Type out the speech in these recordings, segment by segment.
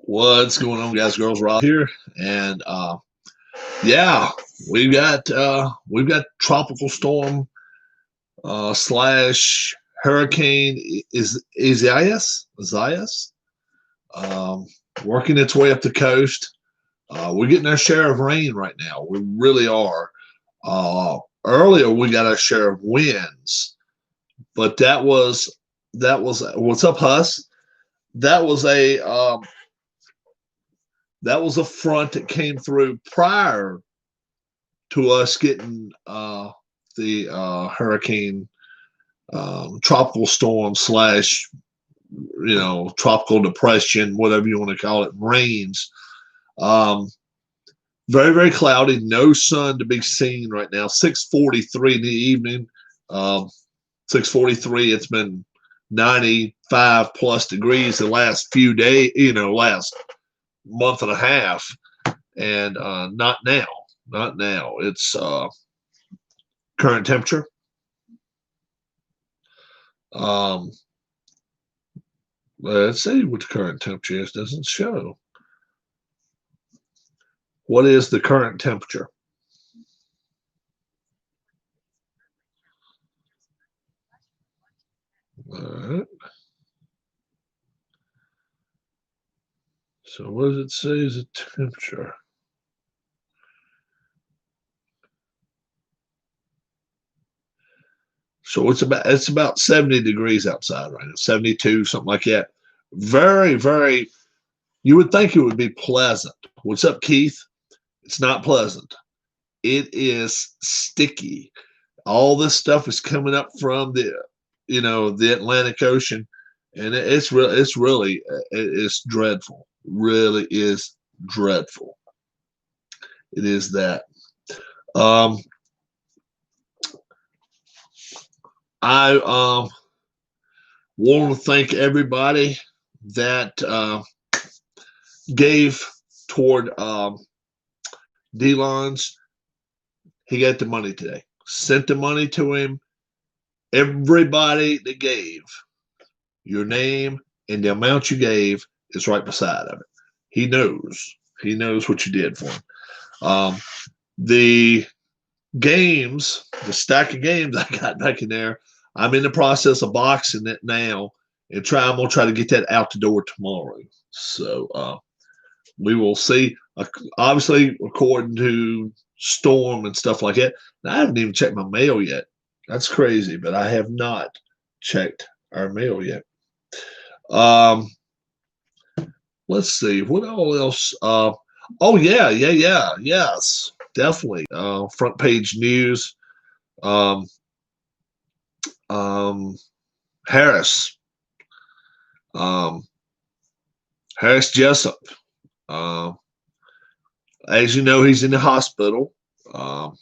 What's going on, guys, girls? Rob here, and yeah, we've got tropical storm slash hurricane is Isaias um, working its way up the coast. We're getting our share of rain right now. We really are. Earlier, we got our share of winds, but that was what's up, Huss? That was a front that came through prior to us getting the hurricane, tropical storm slash tropical depression, whatever you want to call it, rains. Um, Very, very cloudy, no sun to be seen right now. 6:43 in the evening. 6:43. It's been 95 plus degrees the last few days, last month and a half, and not now. Not now. It's current temperature. Let's see what the current temperature is. Doesn't show. What is the current temperature? All right. So what does it say is the temperature? So it's about 70 degrees outside right now, 72, something like that. Very, very. You would think it would be pleasant. What's up, Keith? It's not pleasant. It is sticky. All this stuff is coming up from the Atlantic Ocean, and it's dreadful. Really is dreadful. It is that. Um, I want to thank everybody that gave toward Delon's. He got the money today. Sent the money to him. Everybody that gave, your name and the amount you gave is right beside of it. He knows. He knows what you did for him. The games, the stack of games I got back in there, I'm in the process of boxing it now, and I'm gonna try to get that out the door tomorrow. So we will see. Obviously, according to Storm and stuff like that. And I haven't even checked my mail yet. That's crazy, but I have not checked our mail yet. Um, let's see what all else. Oh yeah, yes, definitely. Front page news. Um, um, Harris, um, Harris Jessup. Uh, as you know, he's in the hospital. Um,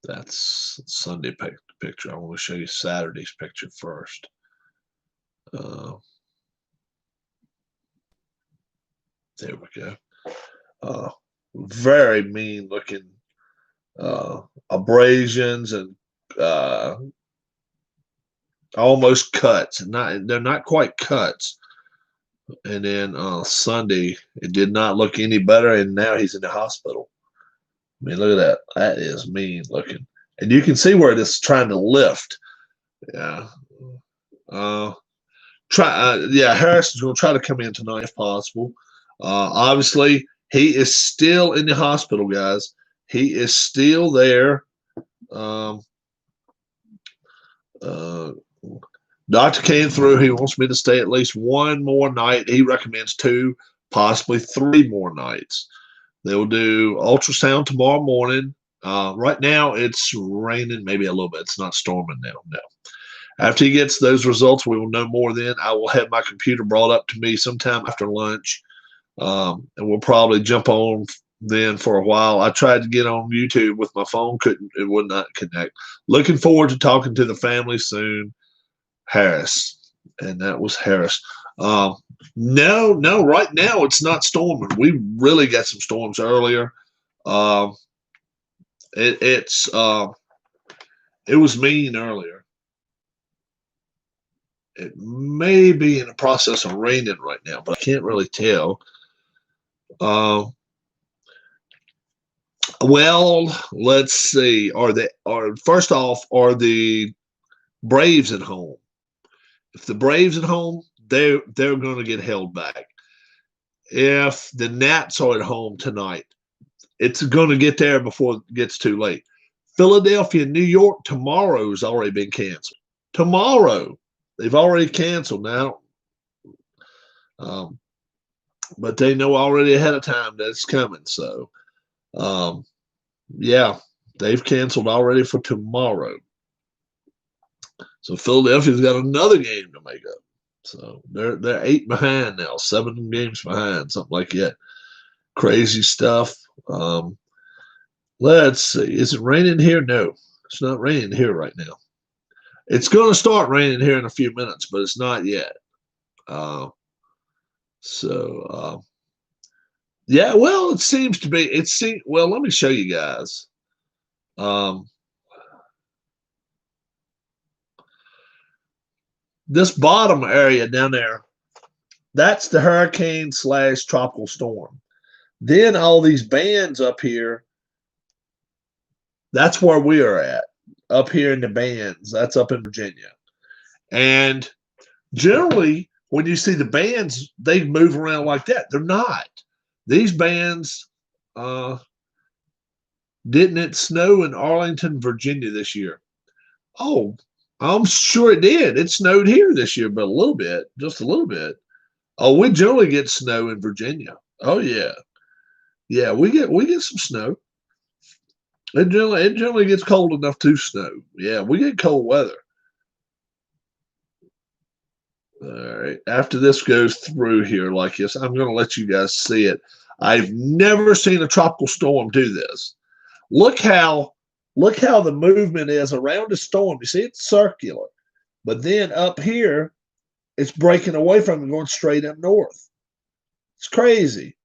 that's Sunday picture. I want to show you Saturday's picture first. There we go. Very mean looking abrasions and almost cuts. They're not quite cuts. And then Sunday, it did not look any better, and now he's in the hospital. I mean, look at that. That is mean looking. And you can see where it is trying to lift. Yeah. Harris is going to try to come in tonight if possible. Obviously, he is still in the hospital, guys. He is still there. Doctor came through. He wants me to stay at least one more night. He recommends 2, possibly 3 more nights. They'll do ultrasound tomorrow morning. Right now, it's raining, maybe a little bit. It's not storming now. No. After he gets those results, we will know more then. I will have my computer brought up to me sometime after lunch, and we'll probably jump on then for a while. I tried to get on YouTube with my phone. It would not connect. Looking forward to talking to the family soon. Harris, and that was Harris. No, right now it's not storming. We really got some storms earlier. It was mean earlier. It may be in the process of raining right now, but I can't really tell. Uh, well, let's see. First off, are the Braves at home? If the Braves at home, they're going to get held back. If the Nats are at home tonight, it's going to get there before it gets too late. Philadelphia, New York tomorrow's already been canceled. Tomorrow, they've already canceled now. Um, but they know already ahead of time that it's coming. So, um, yeah, they've canceled already for tomorrow. So Philadelphia's got another game to make up. So they're 8 behind now, 7 games behind, something like that. Crazy stuff. Let's see. Is it raining here? No, it's not raining here right now. It's going to start raining here in a few minutes, but it's not yet. Uh, so yeah, well, it seems to be. Well, let me show you guys. This bottom area down there, that's the hurricane / tropical storm. Then all these bands up here, that's where we are at. Up here in the bands, that's up in Virginia. And generally, when you see the bands, they move around like that. They're not. These bands, didn't it snow in Arlington, Virginia this year? Oh, I'm sure it did. It snowed here this year, but a little bit, just a little bit. Oh, we generally get snow in Virginia. Oh yeah, yeah, we get some snow. It generally gets cold enough to snow. Yeah, we get cold weather. All right. After this goes through here like this, I'm going to let you guys see it. I've never seen a tropical storm do this. Look how the movement is around the storm. You see, it's circular, but then up here, it's breaking away from it, going straight up north. It's crazy.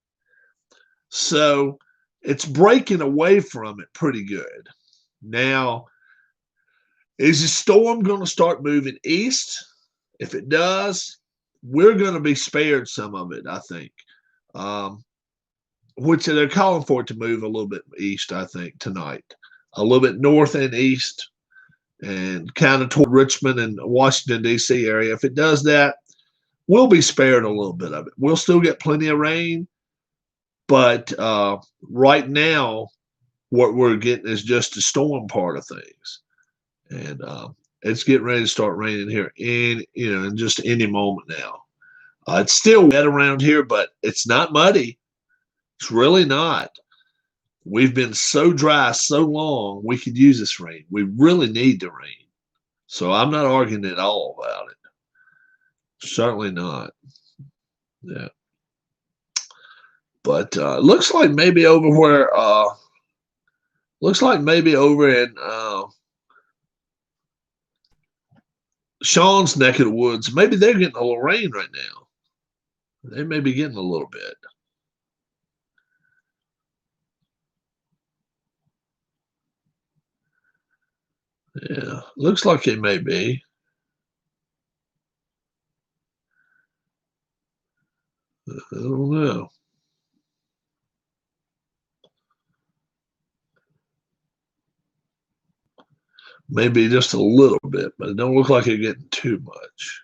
So it's breaking away from it pretty good. Now, is the storm going to start moving east? If it does, we're going to be spared some of it, I think. Which they're calling for it to move a little bit east, I think, tonight. A little bit north and east and kind of toward Richmond and Washington, D.C. area. If it does that, we'll be spared a little bit of it. We'll still get plenty of rain, but right now, what we're getting is just the storm part of things. And it's getting ready to start raining here in just any moment now. It's still wet around here, but it's not muddy. It's really not. We've been so dry so long, we could use this rain. We really need the rain. So I'm not arguing at all about it. Certainly not. Yeah. But looks like maybe over where looks like maybe over in Sean's neck of the woods, maybe they're getting a little rain right now. They may be getting a little bit. Yeah, looks like it may be. I don't know. Maybe just a little bit, but it don't look like it's getting too much.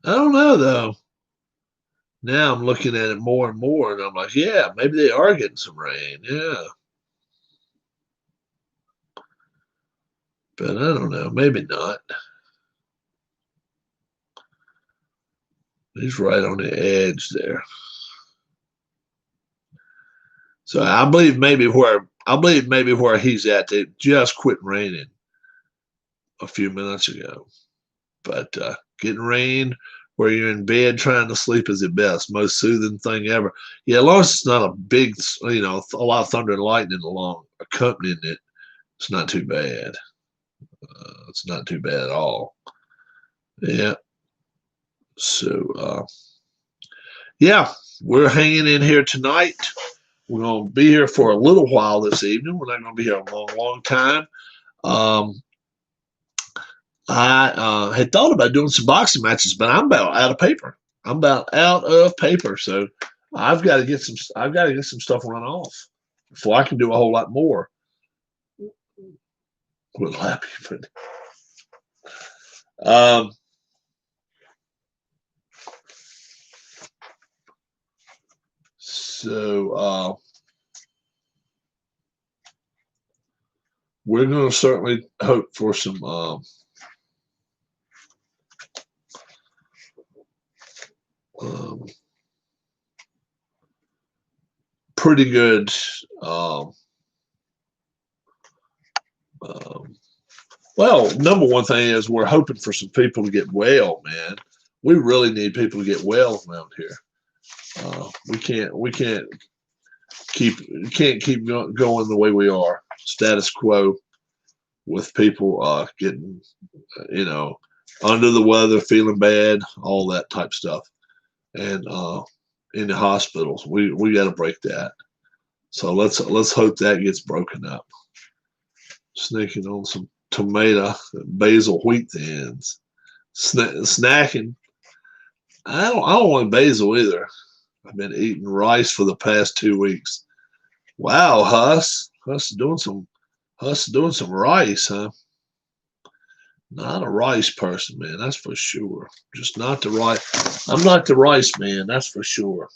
I don't know though. Now I'm looking at it more and more, and I'm like, yeah, maybe they are getting some rain. Yeah, but I don't know. Maybe not. He's right on the edge there. So I believe maybe where he's at, it just quit raining a few minutes ago. But getting rain where you're in bed trying to sleep is the best, most soothing thing ever. Yeah, as long as it's not a big, a lot of thunder and lightning along accompanying it, it's not too bad. It's not too bad at all. Yeah. So, yeah, we're hanging in here tonight. We're going to be here for a little while this evening. We're not going to be here a long, long time. Um, I had thought about doing some boxing matches, but I'm about out of paper. I'm about out of paper, so I've got to get some. I've got to get some stuff run off before I can do a whole lot more with Lappy. But so we're going to certainly hope for some pretty good well, number one thing is we're hoping for some people to get well, man. We really need people to get well around here. We can't keep going the way we are, status quo, with people getting, under the weather, feeling bad, all that type stuff, and in the hospitals. We got to break that. So let's hope that gets broken up. Sneaking on some tomato, basil, wheat thins, snacking. I don't want basil either. I've been eating rice for the past 2 weeks. Wow, Huss doing some rice, huh? Not a rice person, man. That's for sure. Just not the rice. I'm not the rice man. That's for sure.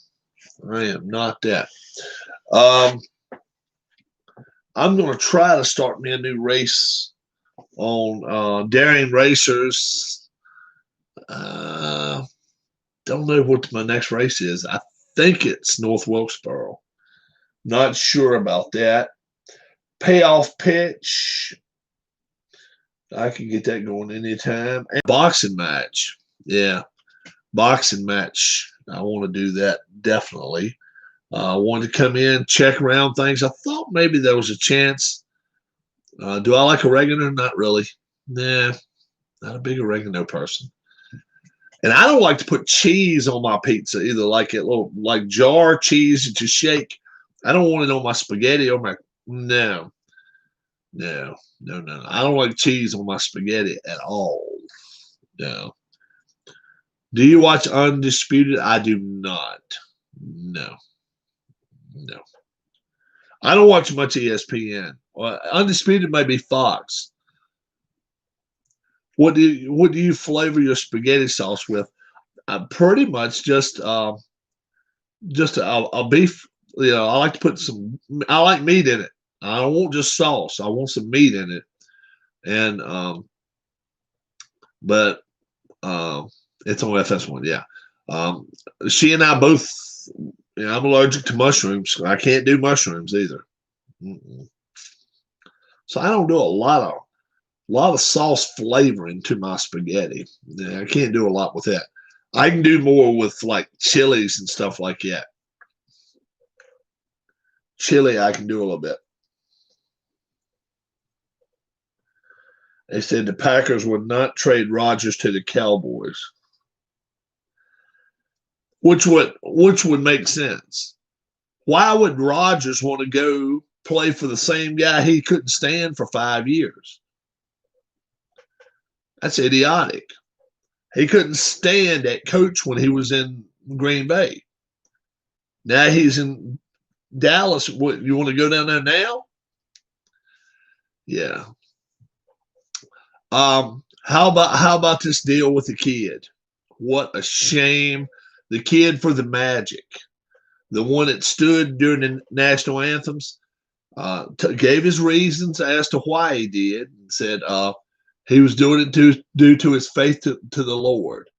I am not that. I'm going to try to start me a new race on Daring Racers. Don't know what my next race is. I think it's North Wilkesboro. Not sure about that. Payoff pitch. I can get that going anytime. And boxing match. Yeah, boxing match. I want to do that definitely. I wanted to come in, check around things. I thought maybe there was a chance. Do I like oregano? Not really. Nah, not a big oregano person. And I don't like to put cheese on my pizza either, like a little like jar cheese to shake. I don't want it on my spaghetti or my no. I don't like cheese on my spaghetti at all. No. Do you watch Undisputed? I do not. No. I don't watch much ESPN. Undisputed may be Fox. What do you flavor your spaghetti sauce with? Pretty much just a beef. I like to put some. I like meat in it. I don't want just sauce. I want some meat in it, and but it's on FS1. Yeah, she and I both. I'm allergic to mushrooms. I can't do mushrooms either. Mm-mm. So I don't do a lot of sauce flavoring to my spaghetti. Yeah, I can't do a lot with that. I can do more with like chilies and stuff like that. Chili, I can do a little bit. They said the Packers would not trade Rodgers to the Cowboys, which would make sense. Why would Rodgers want to go play for the same guy he couldn't stand for 5 years? That's idiotic. He couldn't stand that coach when he was in Green Bay. Now he's in Dallas. What, you want to go down there now? Yeah. How about this deal with the kid? What a shame. The kid for the Magic, the one that stood during the national anthems, gave his reasons as to why he did, and said he was doing it due to his faith to the Lord.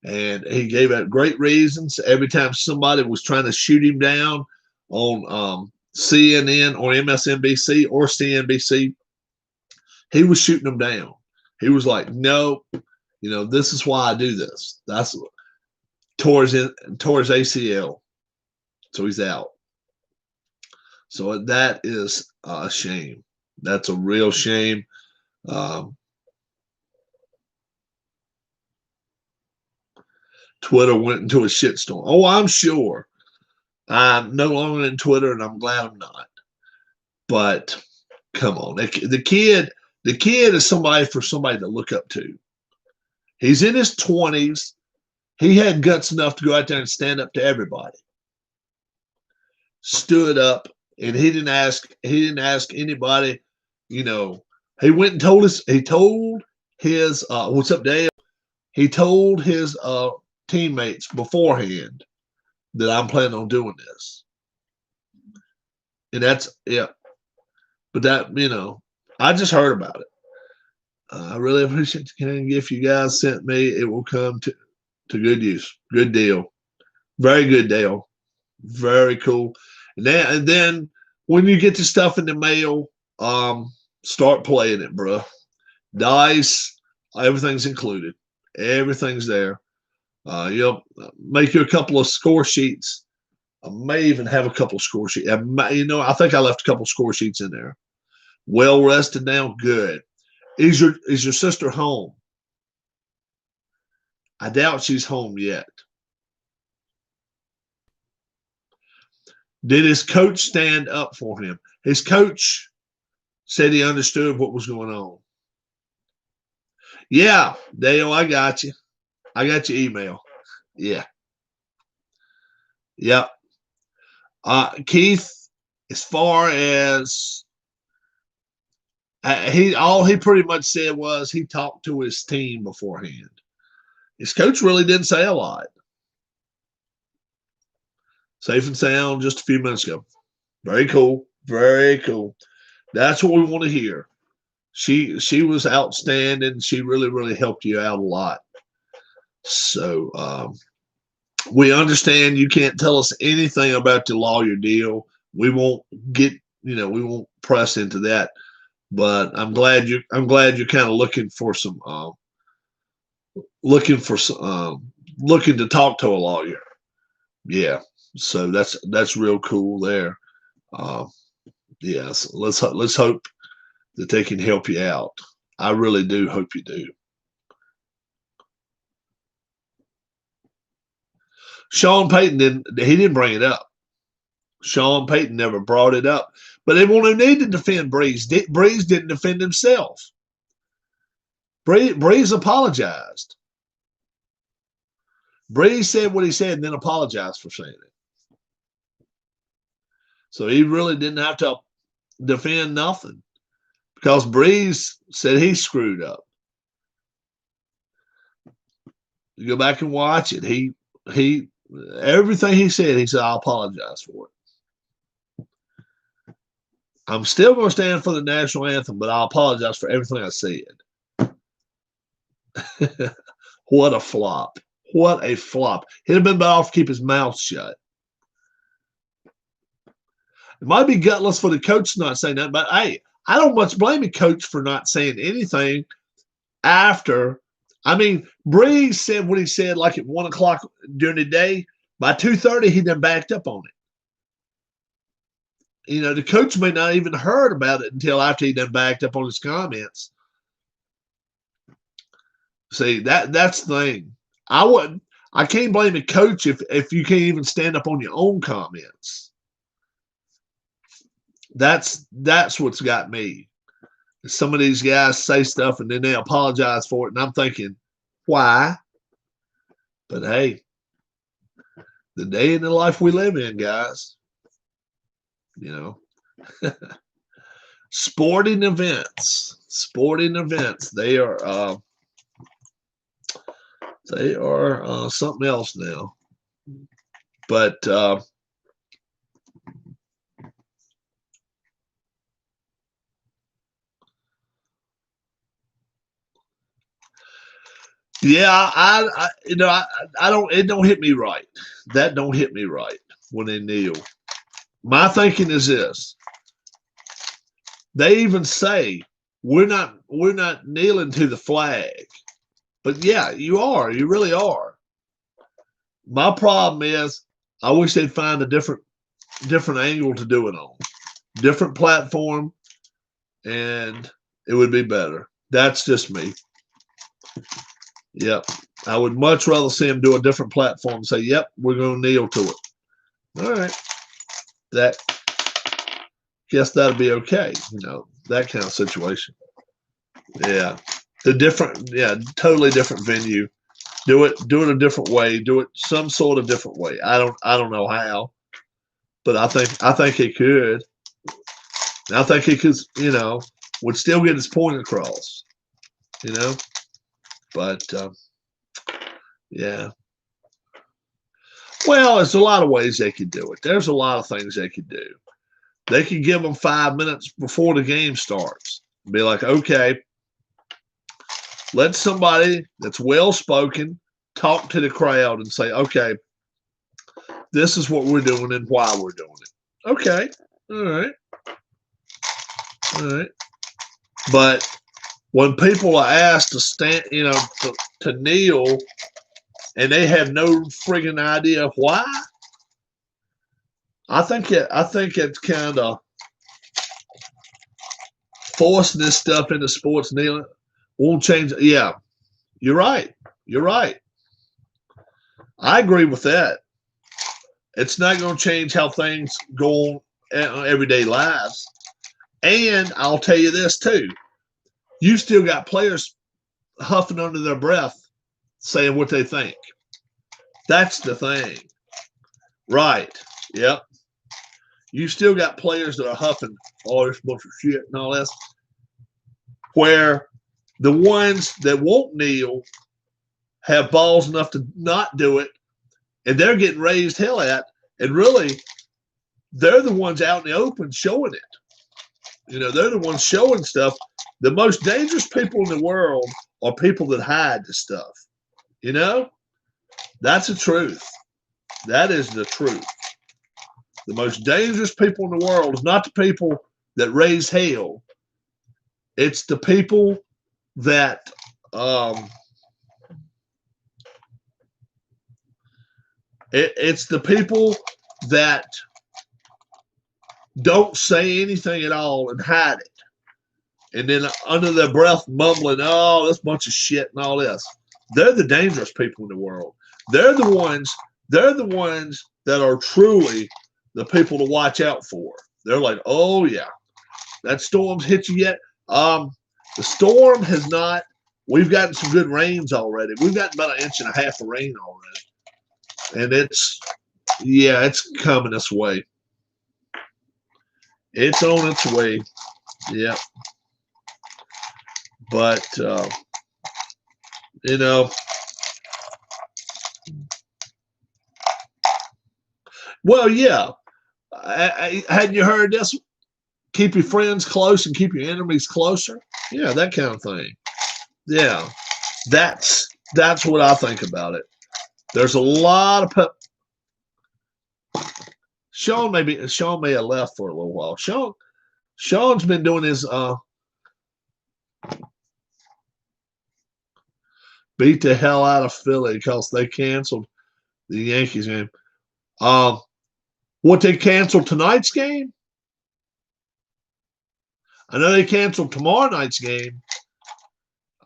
And he gave out great reasons. Every time somebody was trying to shoot him down on CNN or MSNBC or CNBC, he was shooting them down. He was like, no, this is why I do this. That's towards ACL. So he's out. So that is a shame. That's a real shame. Twitter went into a shitstorm. Oh, I'm sure. I'm no longer in Twitter, and I'm glad I'm not. But come on, the kid is somebody for somebody to look up to. He's in his 20s. He had guts enough to go out there and stand up to everybody. Stood up, and he didn't ask anybody. You know, he went and told his what's up, Dale? He told his teammates beforehand that I'm planning on doing this. And that's, yeah. But that, I just heard about it. I really appreciate the kind gift you guys sent me. It will come to good use. Good deal. Very good deal. Very cool. And then when you get the stuff in the mail, start playing it, bro. Dice, everything's included. Everything's there. You'll make you a couple of score sheets. I may even have a couple of score sheets. I think I left a couple of score sheets in there. Well rested now, good. Is your sister home? I doubt she's home yet. Did his coach stand up for him? His coach said he understood what was going on. Yeah, Dale, I got you. I got your email. Yeah. Yep. Keith, as far as all he pretty much said was he talked to his team beforehand. His coach really didn't say a lot. Safe and sound just a few minutes ago. Very cool. Very cool. That's what we want to hear. She was outstanding. She really, really helped you out a lot. So we understand you can't tell us anything about the lawyer deal. We won't we won't press into that. But I'm glad you're kind of looking to talk to a lawyer. Yeah. So that's real cool there. Yes. Let's hope that they can help you out. I really do hope you do. Sean Payton didn't bring it up. Sean Payton never brought it up. But they won't need to defend Brees. Brees didn't defend himself. Brees apologized. Brees said what he said and then apologized for saying it. So he really didn't have to defend nothing because Brees said he screwed up. You go back and watch it. He everything he said, I apologize for it. I'm still going to stand for the national anthem, but I apologize for everything I said. What a flop. What a flop. He'd have been better off to keep his mouth shut. It might be gutless for the coach not saying that, but hey, I don't much blame the coach for not saying anything after. I mean, Brees said what he said like at 1 o'clock during the day. By 2:30, he done backed up on it. The coach may not even heard about it until after he done backed up on his comments. See, that's the thing. I can't blame a coach if you can't even stand up on your own comments. That's what's got me. Some of these guys say stuff and then they apologize for it, and I'm thinking, why? But hey, the day in the life we live in, guys. Sporting events. They are something else now. But yeah, I don't. It don't hit me right. That don't hit me right when they kneel. My thinking is this. They even say we're not kneeling to the flag. But yeah, you are. You really are. My problem is I wish they'd find a different angle to do it on. Different platform, and it would be better. That's just me. Yep. I would much rather see them do a different platform and say, yep, we're going to kneel to it. All right. That guess that'll be okay. That kind of situation. Yeah. Totally different venue. Do it a different way. Do it some sort of different way. I don't know how, but I think he could. And I think he could, would still get his point across. You know, but yeah. Well, there's a lot of ways they could do it. There's a lot of things they could do. They could give them 5 minutes before the game starts. Be like, okay, let somebody that's well spoken talk to the crowd and say, okay, this is what we're doing and why we're doing it. Okay, all right, all right. But when people are asked to stand, to kneel, and they have no friggin' idea why, I think it's kind of forcing this stuff into sports. Kneeling won't change. Yeah, you're right. You're right. I agree with that. It's not going to change how things go on everyday lives. And I'll tell you this too: you still got players huffing under their breath, saying what they think. That's the thing, right? Yep. You still got players that are huffing all this bunch of shit and all this, where the ones that won't kneel have balls enough to not do it, and they're getting raised hell at, and really, they're the ones out in the open showing it. They're the ones showing stuff. The most dangerous people in the world are people that hide the stuff. That's the truth. That is the truth. The most dangerous people in the world is not the people that raise hell. It's the people that it's the people that don't say anything at all and hide it. And then under their breath mumbling, oh, this bunch of shit and all this. They're the dangerous people in the world. They're the ones that are truly the people to watch out for. They're like, oh yeah, that storm's hit you yet? The storm has not. We've gotten some good rains already. We've gotten about 1.5 inches of rain already. And it's coming this way. It's on its way. Yeah. But, well, yeah. Hadn't you heard this? Keep your friends close and keep your enemies closer. Yeah, that kind of thing. Yeah, that's what I think about it. There's a lot of Sean may have left for a little while. Sean's been doing his beat the hell out of Philly because they canceled the Yankees game. What, they canceled tonight's game? I know they canceled tomorrow night's game.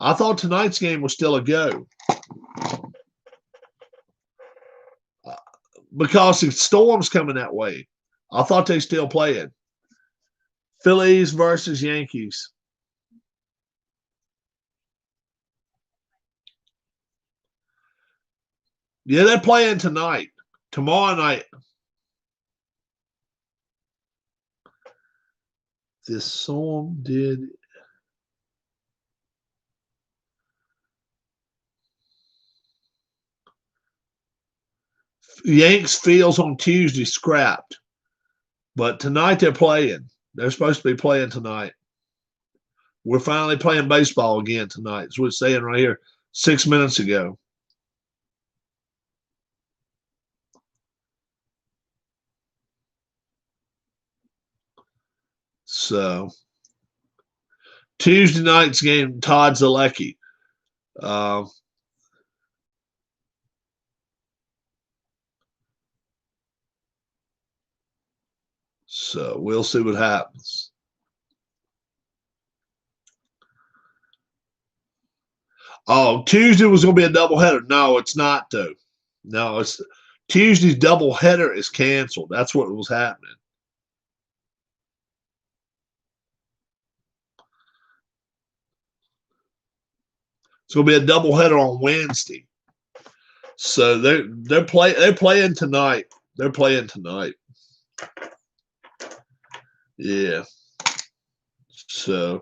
I thought tonight's game was still a go. Because the storm's coming that way. I thought they still playing. Phillies versus Yankees. Yeah, they're playing tonight. Tomorrow night. This storm did. Yanks fields on Tuesday scrapped. But tonight they're playing. They're supposed to be playing tonight. We're finally playing baseball again tonight. That's what it's saying right here 6 minutes ago. So Tuesday night's game, Todd Zalecki. So we'll see what happens. Oh, Tuesday was going to be a doubleheader. No, it's not, though. No, it's Tuesday's doubleheader is canceled. That's what was happening. It's going to be a doubleheader on Wednesday. So they're playing tonight. They're playing tonight. Yeah. So,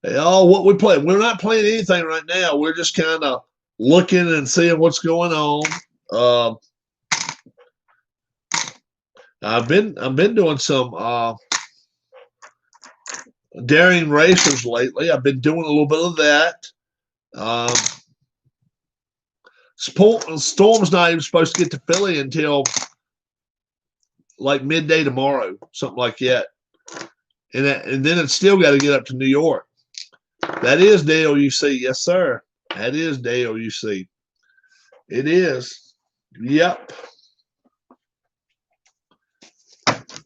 what we play? We're not playing anything right now. We're just kind of looking and seeing what's going on. I've been doing some daring racers lately. I've been doing a little bit of that. Storm's not even supposed to get to Philly until like midday tomorrow, something like that. And then it's still got to get up to New York. That is DLUC. Yes, sir. That is DLUC. It is. Yep.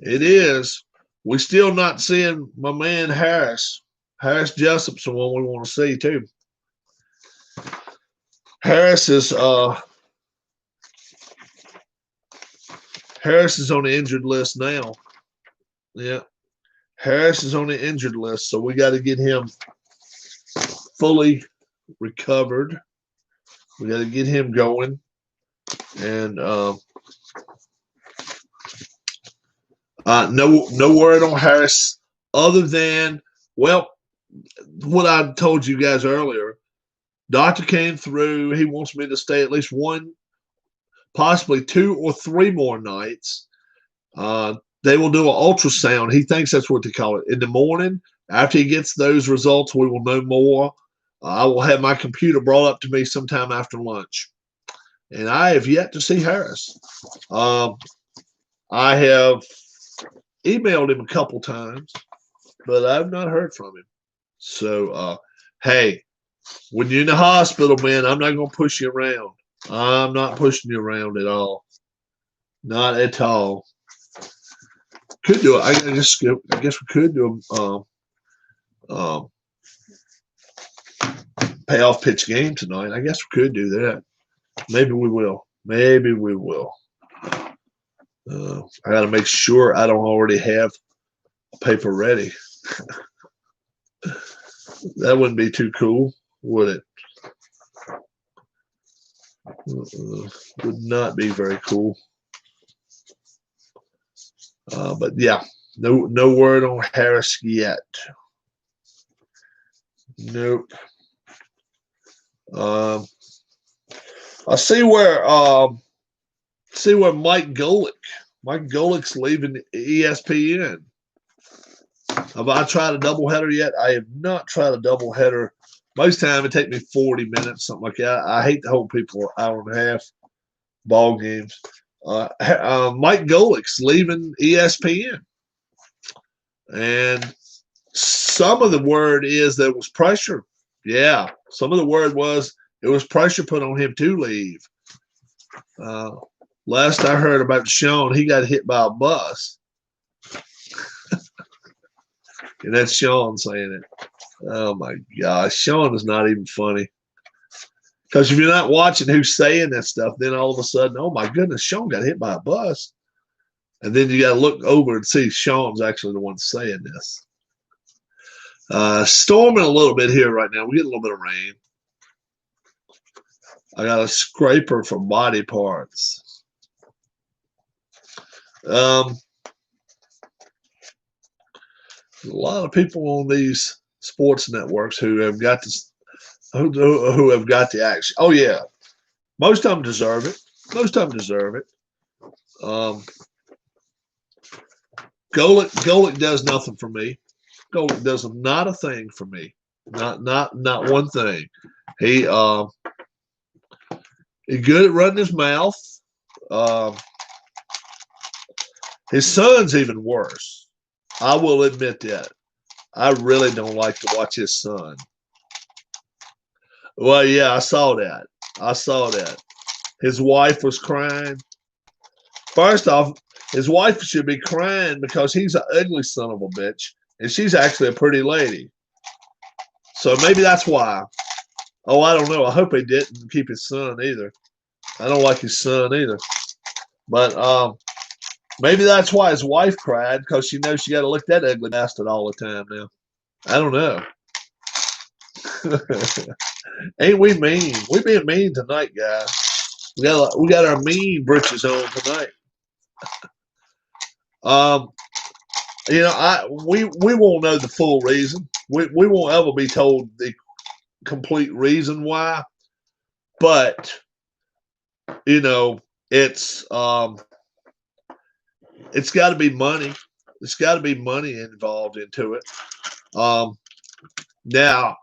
It is. We're still not seeing my man Harris. Harris Jessup's the one we want to see, too. Harris is on the injured list now. Yeah. Harris is on the injured list, so we got to get him fully recovered. We got to get him going. And no word on Harris other than, well, what I told you guys earlier. Doctor came through. He wants me to stay at least one, possibly 2 or 3 more nights. They will do an ultrasound. He thinks that's what they call it. In the morning, after he gets those results, we will know more. I will have my computer brought up to me sometime after lunch. And I have yet to see Harris. I have emailed him a couple times, but I've not heard from him. So, hey, when you're in the hospital, man, I'm not going to push you around. I'm not pushing you around at all. Not at all. Could do it. I guess we could do a payoff pitch game tonight. I guess we could do that. Maybe we will. Maybe we will. I got to make sure I don't already have paper ready. That wouldn't be too cool, would it? Would not be very cool. But yeah, no word on Harris yet. Nope. I see where Mike Golick's leaving ESPN. Have I tried a doubleheader yet? I have not tried a doubleheader. Most time it takes me 40 minutes, something like that. I hate to hold people an hour and a half ball games. Mike Golick's leaving ESPN. And some of the word is there was pressure. Yeah, some of the word was it was pressure put on him to leave. Last I heard about Sean, he got hit by a bus. And that's Sean saying it. Oh, my gosh. Sean is not even funny. Because if you're not watching who's saying that stuff, then all of a sudden, oh, my goodness, Sean got hit by a bus. And then you got to look over and see Sean's actually the one saying this. Storming a little bit here right now. We get a little bit of rain. I got a scraper for body parts. A lot of people on these sports networks who have got this, who have got the action. Oh yeah, most of them deserve it. Golick does nothing for me. Golick does not a thing for me. Not one thing. He's good at running his mouth. His son's even worse. I will admit that. I really don't like to watch his son. Well, yeah, I saw that. His wife was crying. First off, his wife should be crying because he's an ugly son of a bitch, and she's actually a pretty lady. So maybe that's why. Oh, I don't know. I hope he didn't keep his son either. I don't like his son either. But maybe that's why his wife cried, because she knows she got to look that ugly bastard all the time now. I don't know. Ain't we mean? We being mean tonight, guys. We got our mean britches on tonight. We won't know the full reason. We won't ever be told the complete reason why. But it's got to be money. It's got to be money involved into it. Now,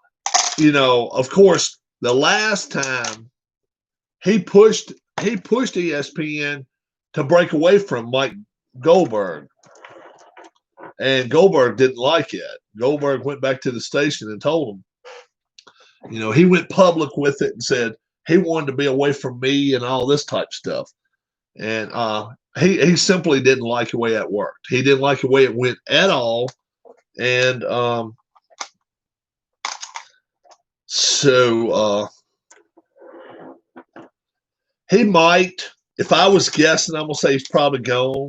of course, the last time he pushed ESPN to break away from Mike Goldberg, and Goldberg didn't like it. Goldberg went back to the station and told him, he went public with it and said he wanted to be away from me and all this type of stuff. And he simply didn't like the way that worked. He didn't like the way it went at all. And so he might, if I was guessing, I'm going to say he's probably gone,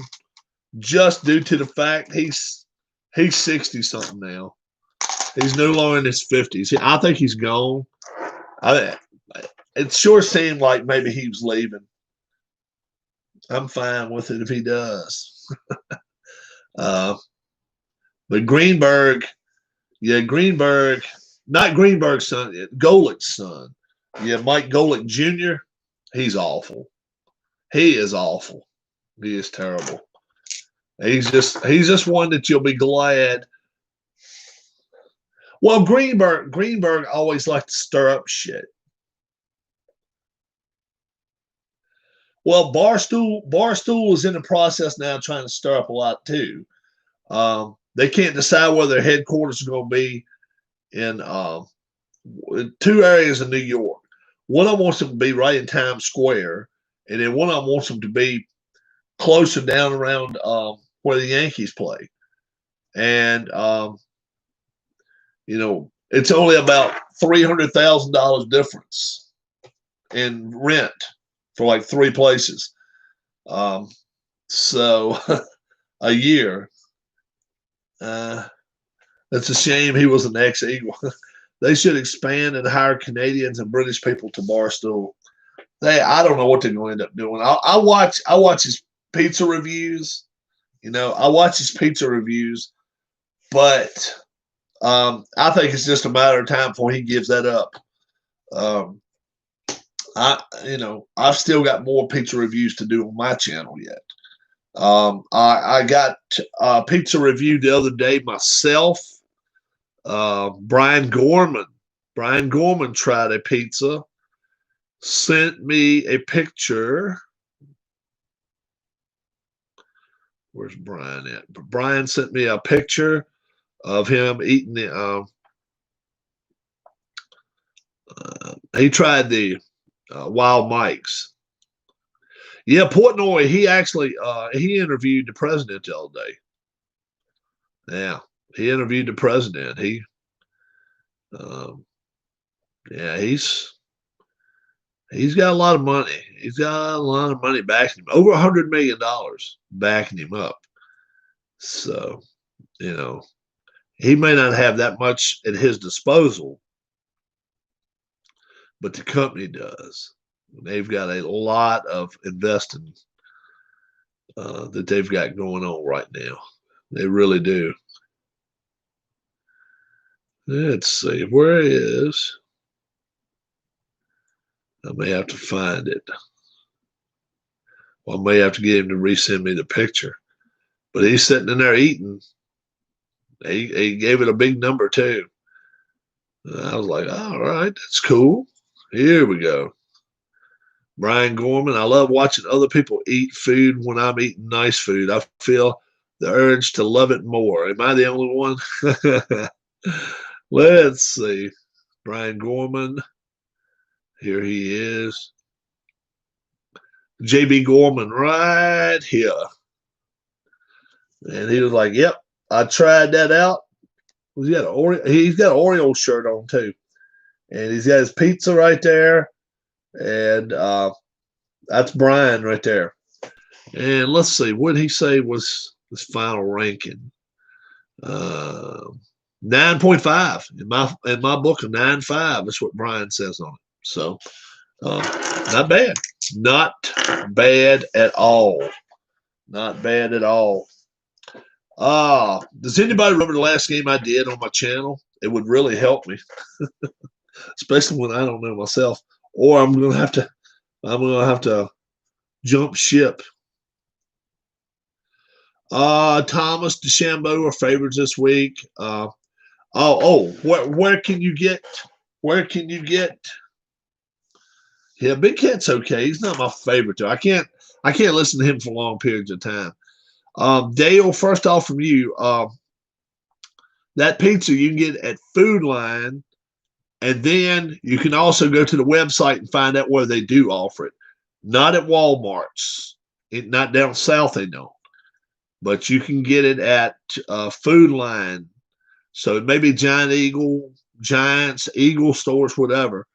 just due to the fact he's 60-something now. He's no longer in his 50s. I think he's gone. It sure seemed like maybe he was leaving. I'm fine with it if he does. But Greenberg, not Greenberg's son, Golick's son. Yeah, Mike Golick Jr., he's awful. He is awful. He is terrible. He's just one that you'll be glad. Well, Greenberg always liked to stir up shit. Well, Barstool is in the process now trying to stir up a lot too. They can't decide where their headquarters are going to be in two areas of New York. One of them wants them to be right in Times Square, and then one of them wants them to be closer down around where the Yankees play. And it's only about $300,000 difference in rent for like three places. So a year. It's a shame he was an ex-Eagle. They should expand and hire Canadians and British people to Barstool. I don't know what they're going to end up doing. I watch his pizza reviews. I watch his pizza reviews, but I think it's just a matter of time before he gives that up. I've still got more pizza reviews to do on my channel yet. I got a pizza review the other day myself. Brian Gorman tried a pizza, sent me a picture. Where's Brian at? Brian sent me a picture of him eating the. He tried the Wild Mike's. Yeah, Portnoy. He actually he interviewed the president the other day. Yeah, he interviewed the president. He's got a lot of money. He's got a lot of money backing him. Over $100 million backing him up. So, he may not have that much at his disposal, but the company does. They've got a lot of investing that they've got going on right now. They really do. Let's see. Where is? I may have to find it. Well, I may have to get him to resend me the picture. But he's sitting in there eating. He gave it a big number too. I was like, all right, that's cool. Here we go. Brian Gorman. I love watching other people eat food when I'm eating nice food. I feel the urge to love it more. Am I the only one? Let's see. Brian Gorman. Here he is. JB Gorman right here. And he was like, yep, I tried that out. He's got an Oreo shirt on too. And he's got his pizza right there. And That's Brian right there. And let's see, what did he say was his final ranking? 9.5 in my book. A 9.5 is what Brian says on it. So not bad, not bad at all, not bad at all. Does anybody remember the last game I did on my channel? It would really help me, especially when I don't know myself, or I'm gonna have to jump ship. Thomas DeChambeau are favorites this week. Where can you get? Yeah, Big Cat's okay. He's not my favorite though. I can't listen to him for long periods of time. Dale, first off from you, that pizza you can get at Food Line, and then you can also go to the website and find out where they do offer it. Not at Walmart's, not down south they don't, but you can get it at Food Line. So it may be Giant Eagle, Giants, Eagle stores, whatever.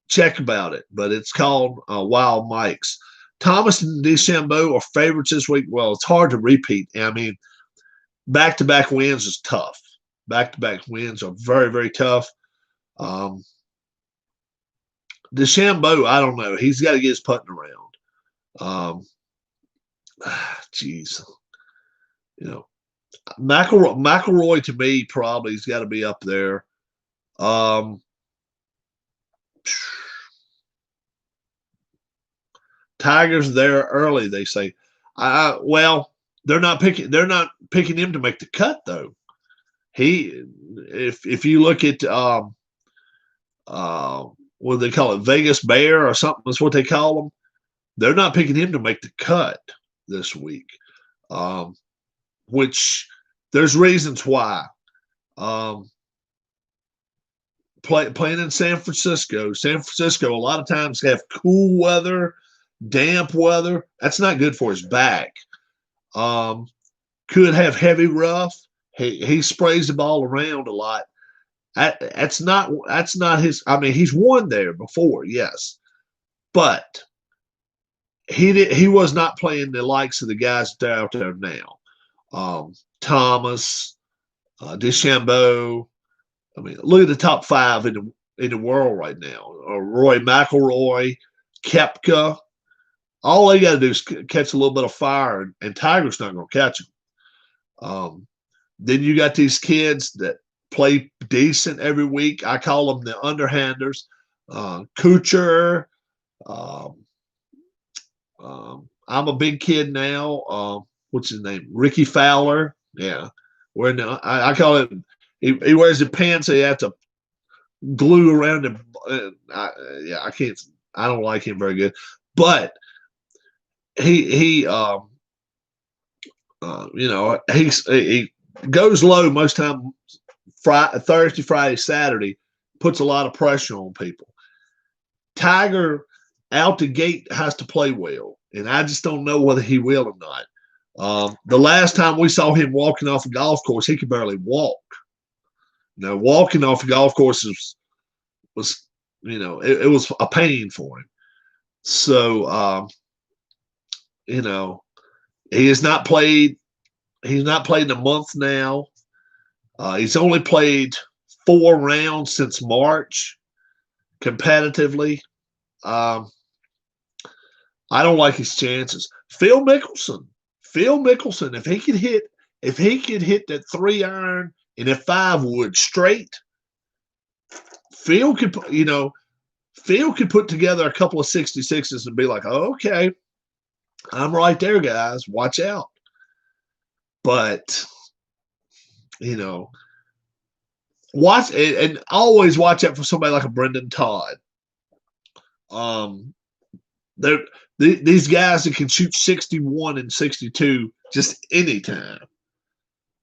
Check about it, but it's called Wild Mike's. Thomas and DeChambeau are favorites this week. Well, it's hard to repeat. I mean, back-to-back wins is tough. Back-to-back wins are very, very tough. DeChambeau, I don't know. He's got to get his putting around. Geez. You know, McElroy to me probably has got to be up there. Tigers there early, they say. Well, they're not picking him to make the cut though. If you look at what do they call it, Vegas Bear or something, that's what they call them. They're not picking him to make the cut this week, which there's reasons why. Playing in San Francisco, a lot of times have cool weather, damp weather. That's not good for his back. Could have heavy rough. He sprays the ball around a lot. That's not his. I mean, he's won there before, yes, but he was not playing the likes of the guys that are out there now. Thomas, DeChambeau. I mean, look at the top five in the world right now. Roy McIlroy, Koepka. All they got to do is catch a little bit of fire, and Tiger's not going to catch them. Then you got these kids that play decent every week. I call them the underhanders. Kuchar. I'm a big kid now. What's his name? Ricky Fowler. Yeah. I call it. He wears the pants that you have to glue around him. I can't. I don't like him very good, but he goes low most time. Thursday, Friday, Saturday, puts a lot of pressure on people. Tiger out the gate has to play well, and I just don't know whether he will or not. The last time we saw him walking off a golf course, he could barely walk. Now, walking off a golf course was it was a pain for him. So, he has not played. He's not played in a month now. He's only played 4 rounds since March competitively. I don't like his chances. Phil Mickelson, if he could hit that 3-iron and a 5-wood straight, Phil could put together a couple of 66s and be like, oh, okay, I'm right there, guys. Watch out. But watch and always watch out for somebody like a Brendan Todd. These guys that can shoot 61 and 62 just anytime.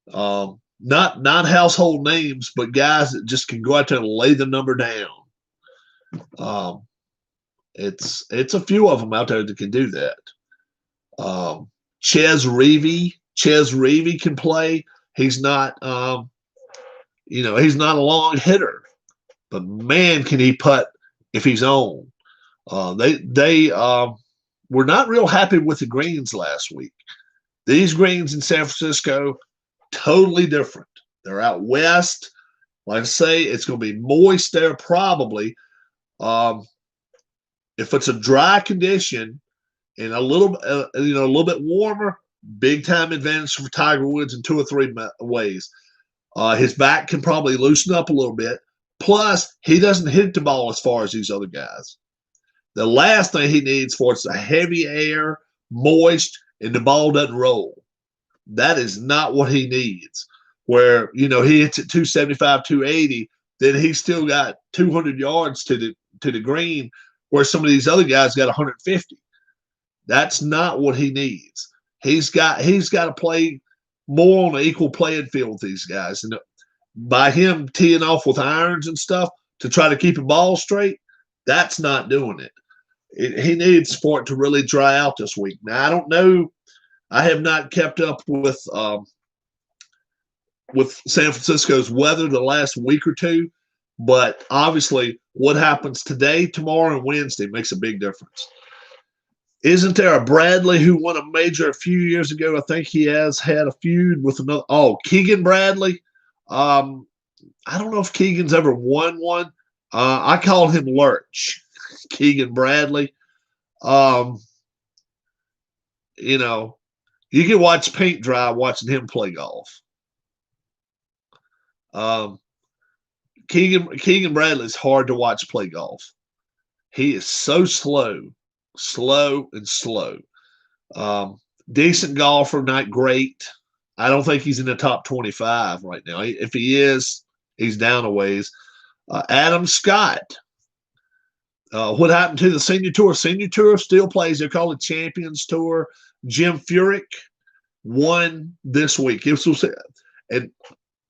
Not household names, but guys that just can go out there and lay the number down. It's a few of them out there that can do that. Chez Reavie can play. He's not he's not a long hitter, but man, can he putt if he's on. we're not real happy with the greens last week. These greens in San Francisco, totally different. They're out west. Like I say, it's going to be moist there probably. If it's a dry condition and a little bit warmer, big time advantage for Tiger Woods in 2 or 3 ways. His back can probably loosen up a little bit. Plus, he doesn't hit the ball as far as these other guys. The last thing he needs for it's a heavy air, moist, and the ball doesn't roll. That is not what he needs. Where, he hits at 275, 280, then he's still got 200 yards to the green, where some of these other guys got 150. That's not what he needs. He's got to play more on an equal playing field with these guys. And by him teeing off with irons and stuff to try to keep a ball straight, that's not doing it. He needs for it to really dry out this week. Now, I don't know. I have not kept up with San Francisco's weather the last week or two, but obviously what happens today, tomorrow, and Wednesday makes a big difference. Isn't there a Bradley who won a major a few years ago? I think he has had a feud with another. Oh, Keegan Bradley. I don't know if Keegan's ever won one. I call him Lurch, Keegan Bradley. You can watch paint dry watching him play golf. Keegan Bradley is hard to watch play golf. He is so slow. Decent golfer, not great. I don't think he's in the top 25 right now. If he is, he's down a ways. Adam Scott. What happened to the Senior Tour? Senior Tour still plays. They call it Champions Tour. Jim Furyk won this week.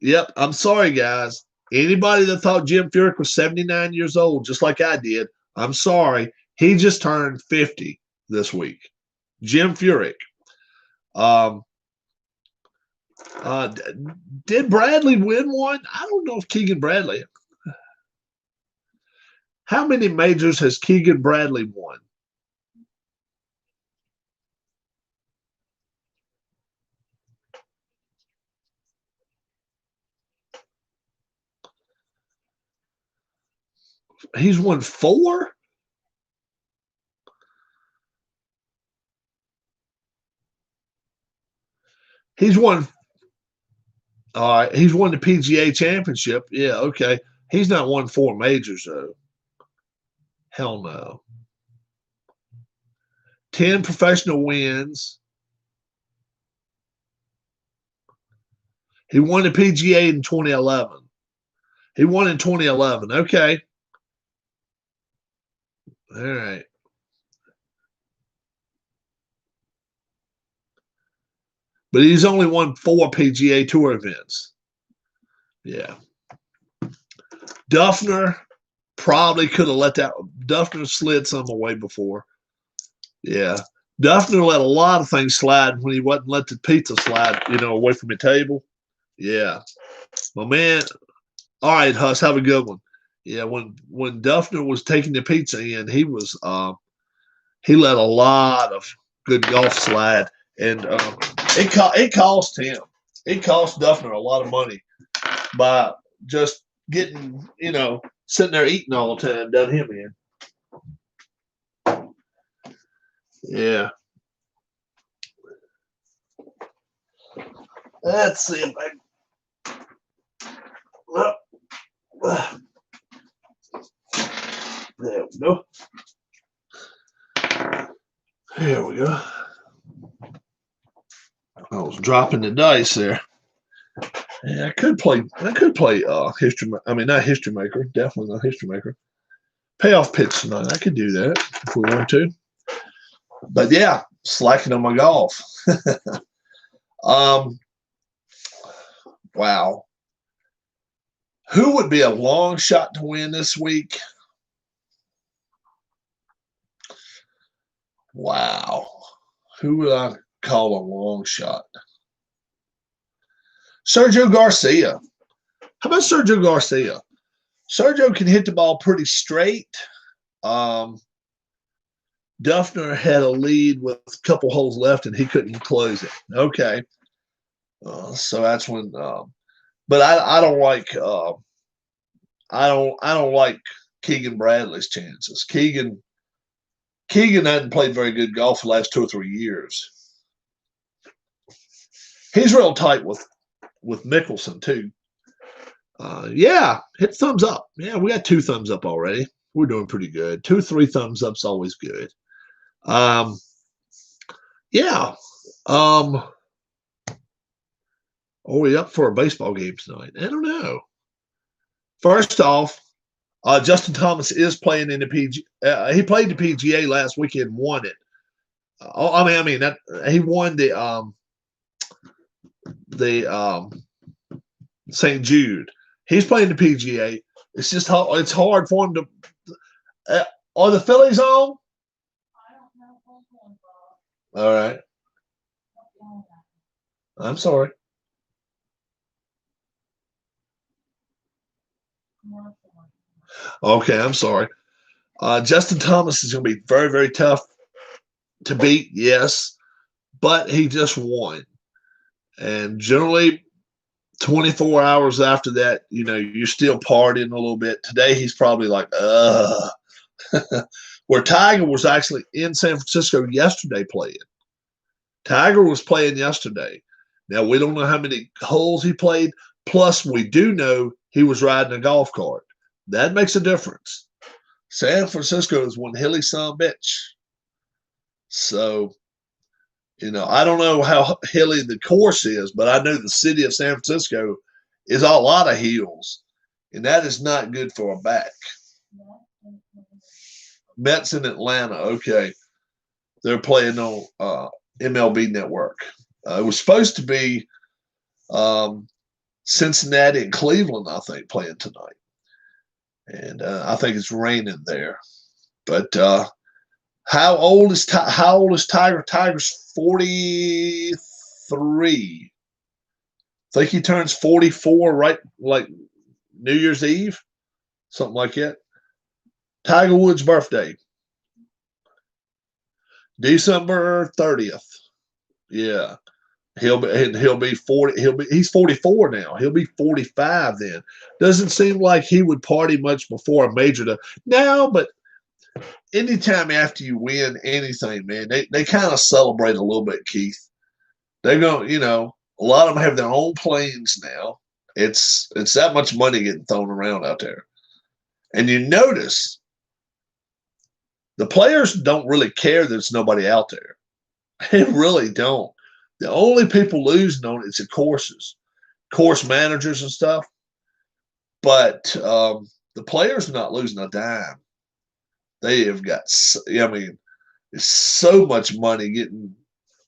Yep, I'm sorry, guys. Anybody that thought Jim Furyk was 79 years old, just like I did, I'm sorry. He just turned 50 this week. Jim Furyk. Did Bradley win one? I don't know if Keegan Bradley. How many majors has Keegan Bradley won? He's won 4? He's won. All right, he's won the PGA Championship. Yeah, okay. He's not won 4 majors though. Hell no. 10 professional wins. He won the PGA in 2011. He won in 2011. Okay. All right. But he's only won 4 PGA Tour events. Yeah. Duffner probably could have let that. Duffner slid some away before. Yeah. Duffner let a lot of things slide when he wasn't let the pizza slide, away from the table. Yeah. My man. All right, Huss, have a good one. Yeah, when Duffner was taking the pizza in, he he let a lot of good golf slide. And it cost him. It cost Duffner a lot of money by just getting, sitting there eating all the time, done him in. Yeah. Let's see if there we go. Here we go. I was dropping the dice there. Yeah, I could play history. I mean, not history maker. Definitely not history maker. Payoff pitch tonight. I could do that if we want to. But yeah, slacking on my golf. Wow. Who would be a long shot to win this week? Wow. Who would I call a long shot? Sergio Garcia. How about Sergio Garcia? Sergio can hit the ball pretty straight. Duffner had a lead with a couple holes left, and he couldn't close it. Okay, so that's when. But I don't like. I don't like Keegan Bradley's chances. Keegan hadn't played very good golf the last 2 or 3 years. He's real tight with Mickelson too. Yeah, hit thumbs up. Yeah, we got 2 thumbs up already. We're doing pretty good. 2, 3 thumbs up's always good. Yeah. Are we up for a baseball game tonight? I don't know. First off, Justin Thomas is playing in the PGA. He played the PGA last weekend and won it. He won the St. Jude. He's playing the PGA. It's just it's hard for him to. Are the Phillies on? All right. I'm sorry. Okay, I'm sorry. Justin Thomas is going to be very, very tough to beat, yes, but he just won. And generally, 24 hours after that, you're still partying a little bit. Today, he's probably like, Where Tiger was actually in San Francisco yesterday playing. Tiger was playing yesterday. Now, we don't know how many holes he played. Plus, we do know he was riding a golf cart. That makes a difference. San Francisco is one hilly son of a bitch. So, I don't know how hilly the course is, but I know the city of San Francisco is a lot of hills, and that is not good for a back. Mets in Atlanta, okay. They're playing on MLB Network. It was supposed to be Cincinnati and Cleveland, I think, playing tonight. And I think it's raining there. But how old is Tiger? Tiger's 43. I think he turns 44 right like New Year's Eve, something like that. Tiger Woods' birthday, December 30th. Yeah. He'll be 40. He's 44 now. He'll be 45 then. Doesn't seem like he would party much before a major. No, but anytime after you win anything, man, they kind of celebrate a little bit, Keith. They're going, a lot of them have their own planes now. It's that much money getting thrown around out there. And you notice the players don't really care that there's nobody out there. They really don't. The only people losing on it is the course managers and stuff. But the players are not losing a dime. They have got, there's so much money getting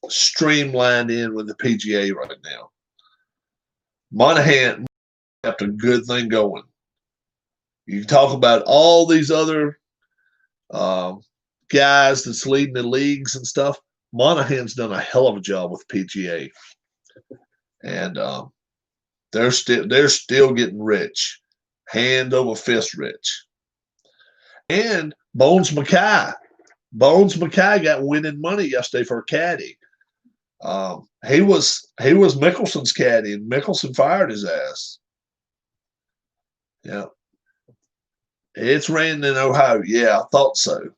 streamlined in with the PGA right now. Monahan got a good thing going. You can talk about all these other guys that's leading the leagues and stuff. Monahan's done a hell of a job with PGA, and they're still getting rich, hand over fist rich. And Bones Mackay got winning money yesterday for a caddy. He was Mickelson's caddy, and Mickelson fired his ass. Yeah, it's raining in Ohio. Yeah, I thought so.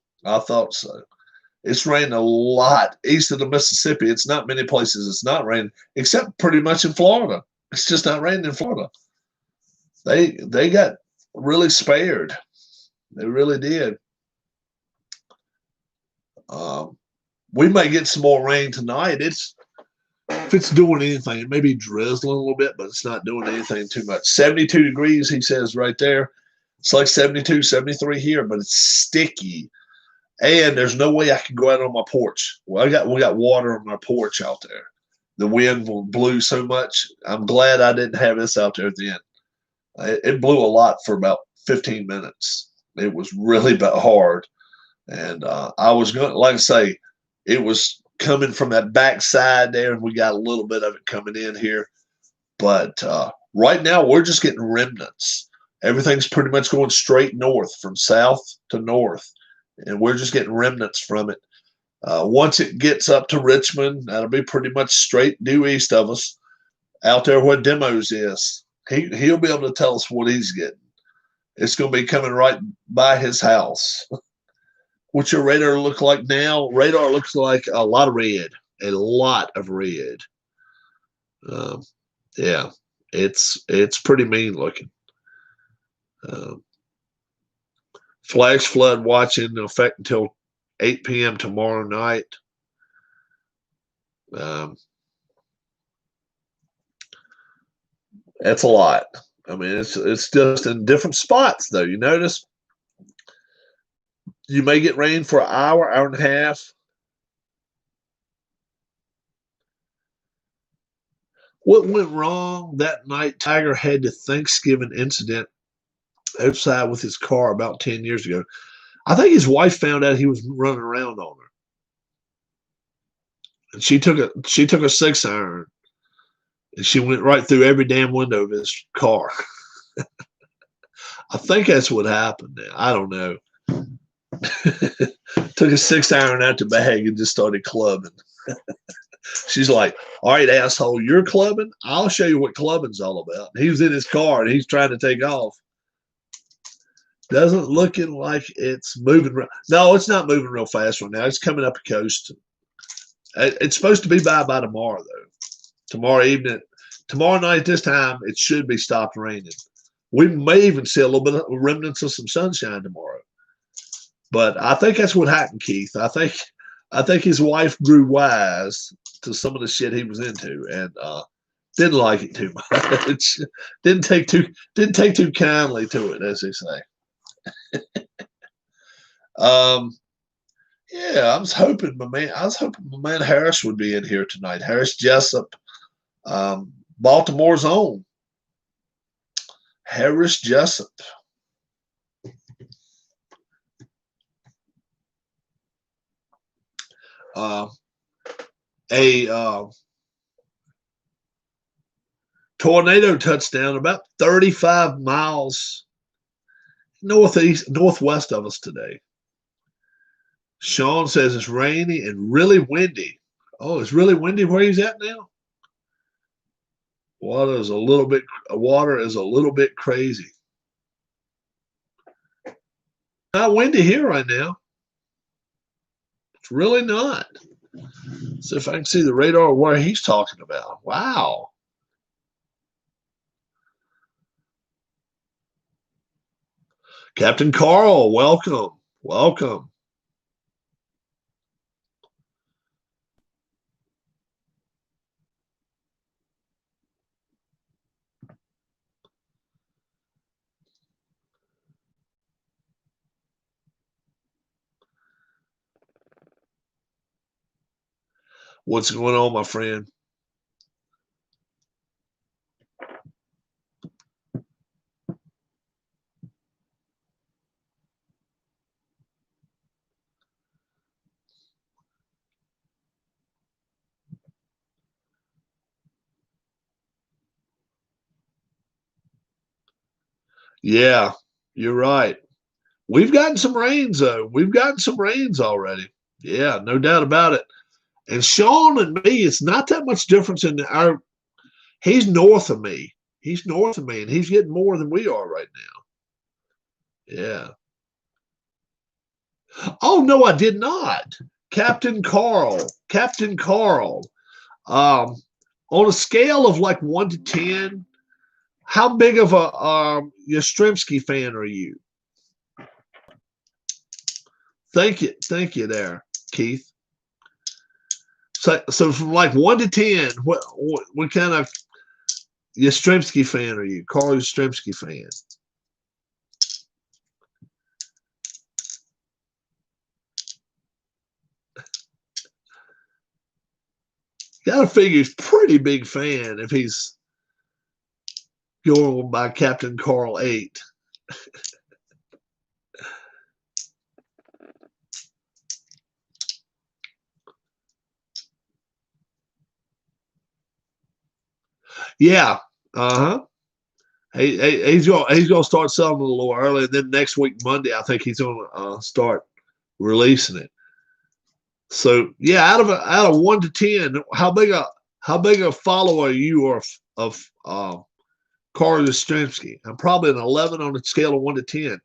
It's raining a lot east of the Mississippi. It's not many places it's not raining, except pretty much in Florida. It's just not raining in Florida. They got really spared. They really did. We may get some more rain tonight. If it's doing anything, it may be drizzling a little bit, but it's not doing anything too much. 72 degrees, he says right there. It's like 72, 73 here, but it's sticky. And there's no way I can go out on my porch. Well, we got water on my porch out there. The wind blew so much. I'm glad I didn't have this out there at the end. It blew a lot for about 15 minutes. It was really hard. And I was going to, like I say, it was coming from that backside there, and we got a little bit of it coming in here. But right now, we're just getting remnants. Everything's pretty much going straight north, from south to north. And we're just getting remnants from it. Once it gets up to Richmond, that'll be pretty much straight due east of us, out there where Demos is. He'll be able to tell us what he's getting. It's going to be coming right by his house. What's your radar look like now? Radar looks like a lot of red. A lot of red. Yeah, it's pretty mean looking. Flash flood watch in effect until 8 p.m. tomorrow night. That's a lot. I mean, it's just in different spots though. You notice you may get rain for an hour, hour and a half. What went wrong that night? Tiger had the Thanksgiving incident outside with his car about 10 years ago. I think his wife found out he was running around on her. And she took a 6-iron and she went right through every damn window of his car. I think that's what happened now. I don't know. Took a 6-iron out the bag and just started clubbing. She's like, all right, asshole, you're clubbing? I'll show you what clubbing's all about. He was in his car and he's trying to take off. Doesn't looking like it's moving. No, it's not moving real fast right now. It's coming up the coast. It's supposed to be by tomorrow, though. Tomorrow evening, tomorrow night at this time, it should be stopped raining. We may even see a little bit of remnants of some sunshine tomorrow. But I think that's what happened, Keith. I think his wife grew wise to some of the shit he was into and didn't like it too much. didn't take too kindly to it, as they say. Yeah, I was hoping my man Harris would be in here tonight. Harris Jessup, Baltimore's own. Harris Jessup. A tornado touchdown about 35 miles northwest of us today. Sean says it's rainy and really windy. Oh, it's really windy where he's at now? Water is a little bit crazy. Not windy here right now. It's really not. See if I can see the radar where he's talking about. Wow. Captain Carl, welcome. Welcome. What's going on, my friend? Yeah, you're right. We've gotten some rains, though. We've gotten some rains already. Yeah, no doubt about it. And Sean and me, it's not that much difference in our. He's north of me. He's north of me, and he's getting more than we are right now. Yeah. Oh no, I did not. Captain Carl. Captain Carl. On a scale of like 1 to 10, how big of a Yastrzemski fan are you? Thank you there, Keith. So from like 1 to 10, what kind of Yastrzemski fan are you? Carl Yastrzemski fan. Gotta figure he's a pretty big fan if he's going by Captain Carl 8. Yeah. Uh-huh. He's gonna start selling it a little early, and then next week Monday, I think he's gonna start releasing it. So yeah, out of 1 to 10, how big a follower are you of Carl Yastrzemski? I'm probably an 11 on a scale of 1 to 10.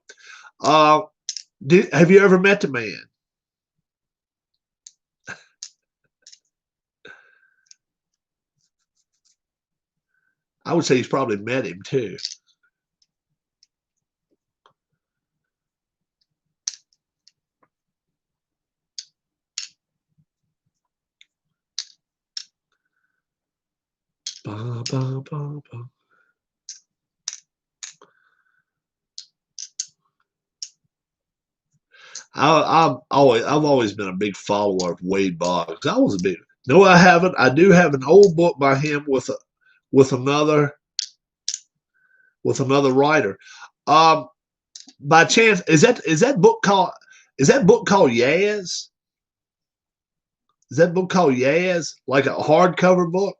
Uh, have you ever met the man? I would say he's probably met him too. Ba, ba, ba, ba. I've always been a big follower of Wade Boggs. I was a big. No, I haven't. I do have an old book by him with another with another writer. Um, by chance, is that book called Yaz? Is that book called Yaz? Like a hardcover book?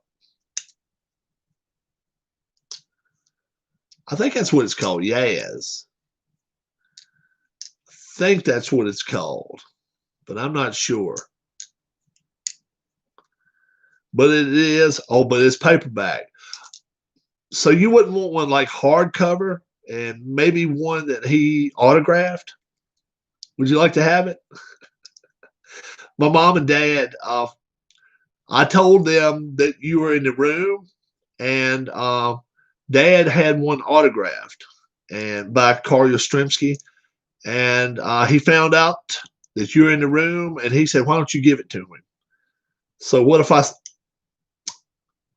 I think that's what it's called, Yaz. I think that's what it's called, but I'm not sure. But it is. Oh, but it's paperback. So you wouldn't want one like hardcover and maybe one that he autographed? Would you like to have it? My mom and dad, I told them that you were in the room, and dad had one autographed and by Carl Yastrzemski, and he found out that you're in the room, and he said, "Why don't you give it to him?" So what if I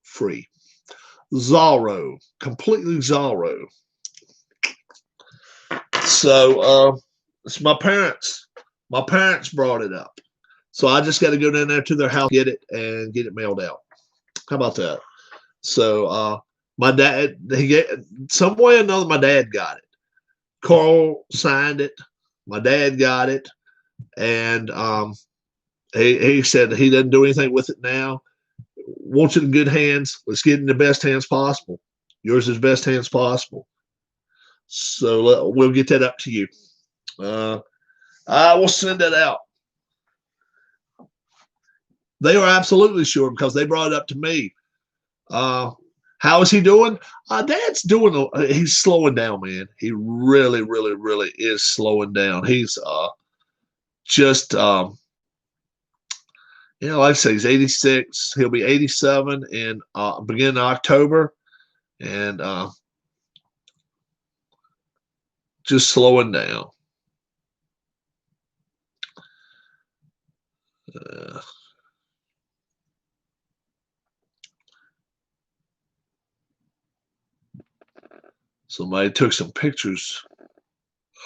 free Zorro, completely Zorro. So it's my parents. My parents brought it up. So I just got to go down there to their house, get it, and get it mailed out. How about that? So my dad, some way or another, my dad got it. Carl signed it. My dad got it, and he said he doesn't do anything with it now. Wants it in good hands. Let's get it in the best hands possible. Yours is best hands possible. So we'll get that up to you. I will send that out. They are absolutely sure because they brought it up to me. How is he doing? Dad's doing. He's slowing down, man. He really, really, really is slowing down. He's just, like I say, he's 86. He'll be 87 in beginning of October, and just slowing down. Somebody took some pictures.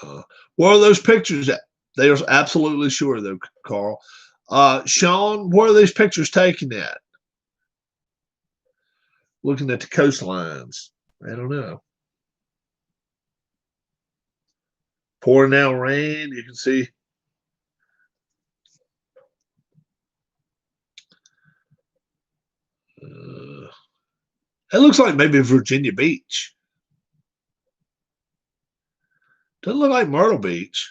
Where are those pictures at? They are absolutely sure, though, Carl. Sean, where are these pictures taken at? Looking at the coastlines. I don't know. Pouring down rain. You can see. It looks like maybe Virginia Beach. Doesn't look like Myrtle Beach.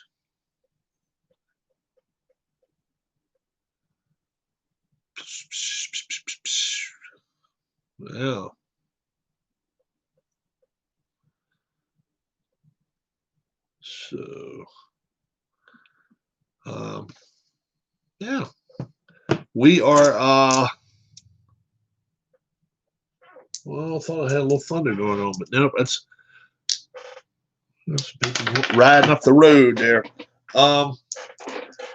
Yeah. So, yeah. We are, well, I thought I had a little thunder going on, but nope, that's people riding up the road there.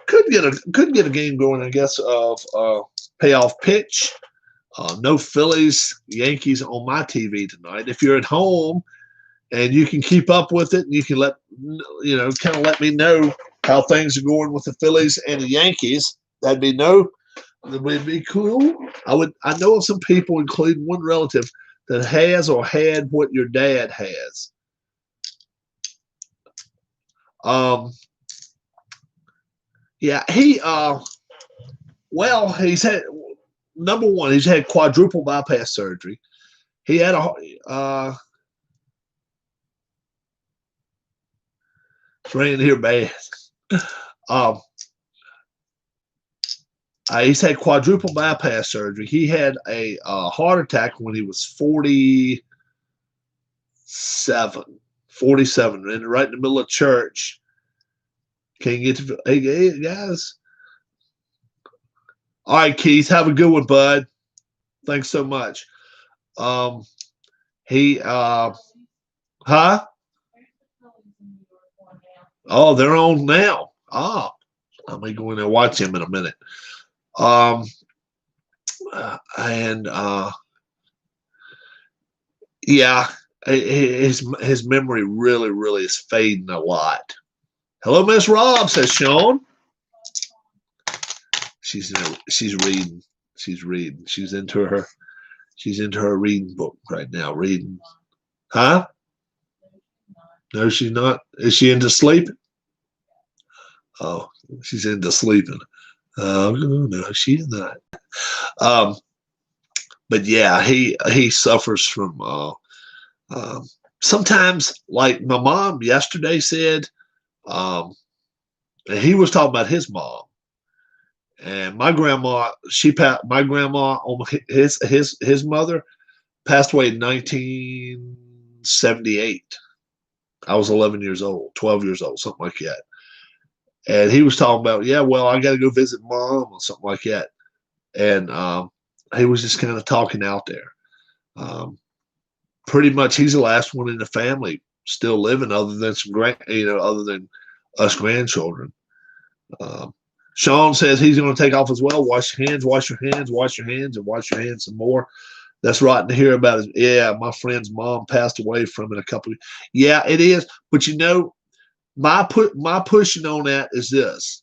Could get a game going, I guess, of payoff pitch. No Phillies, Yankees on my TV tonight. If you're at home and you can keep up with it, and you can kind of let me know how things are going with the Phillies and the Yankees, that would be cool. I know of some people, including one relative, that has or had what your dad has. Yeah, he's had, number one, he's had quadruple bypass surgery. He had it's raining here bad. Um, He's had quadruple bypass surgery. He had a heart attack when he was 47, and right in the middle of church. Can't get to, hey guys. All right, Keith, have a good one, bud. Thanks so much. Um, he, huh? Oh, they're on now. Ah, I may go in there and watch him in a minute. Um, and yeah, his memory really is fading a lot. Hello, Miss Rob, says Sean. She's reading. She's reading. She's into her reading book right now. Reading. Huh? No, she's not. Is she into sleeping? Oh, she's into sleeping. No, she's not. Um, but yeah, he suffers from sometimes, like my mom yesterday said, and he was talking about his mom. And my grandma, my grandma, his mother passed away in 1978. I was 11 years old, 12 years old, something like that. And he was talking about, yeah, well, I got to go visit mom or something like that. And he was just kind of talking out there. Pretty much, he's the last one in the family still living, other than other than us grandchildren. Sean says he's going to take off as well. Wash your hands, wash your hands, wash your hands, and wash your hands some more. That's right to hear about it. Yeah, my friend's mom passed away from it a couple of. Yeah, it is. But my pushing on that is this.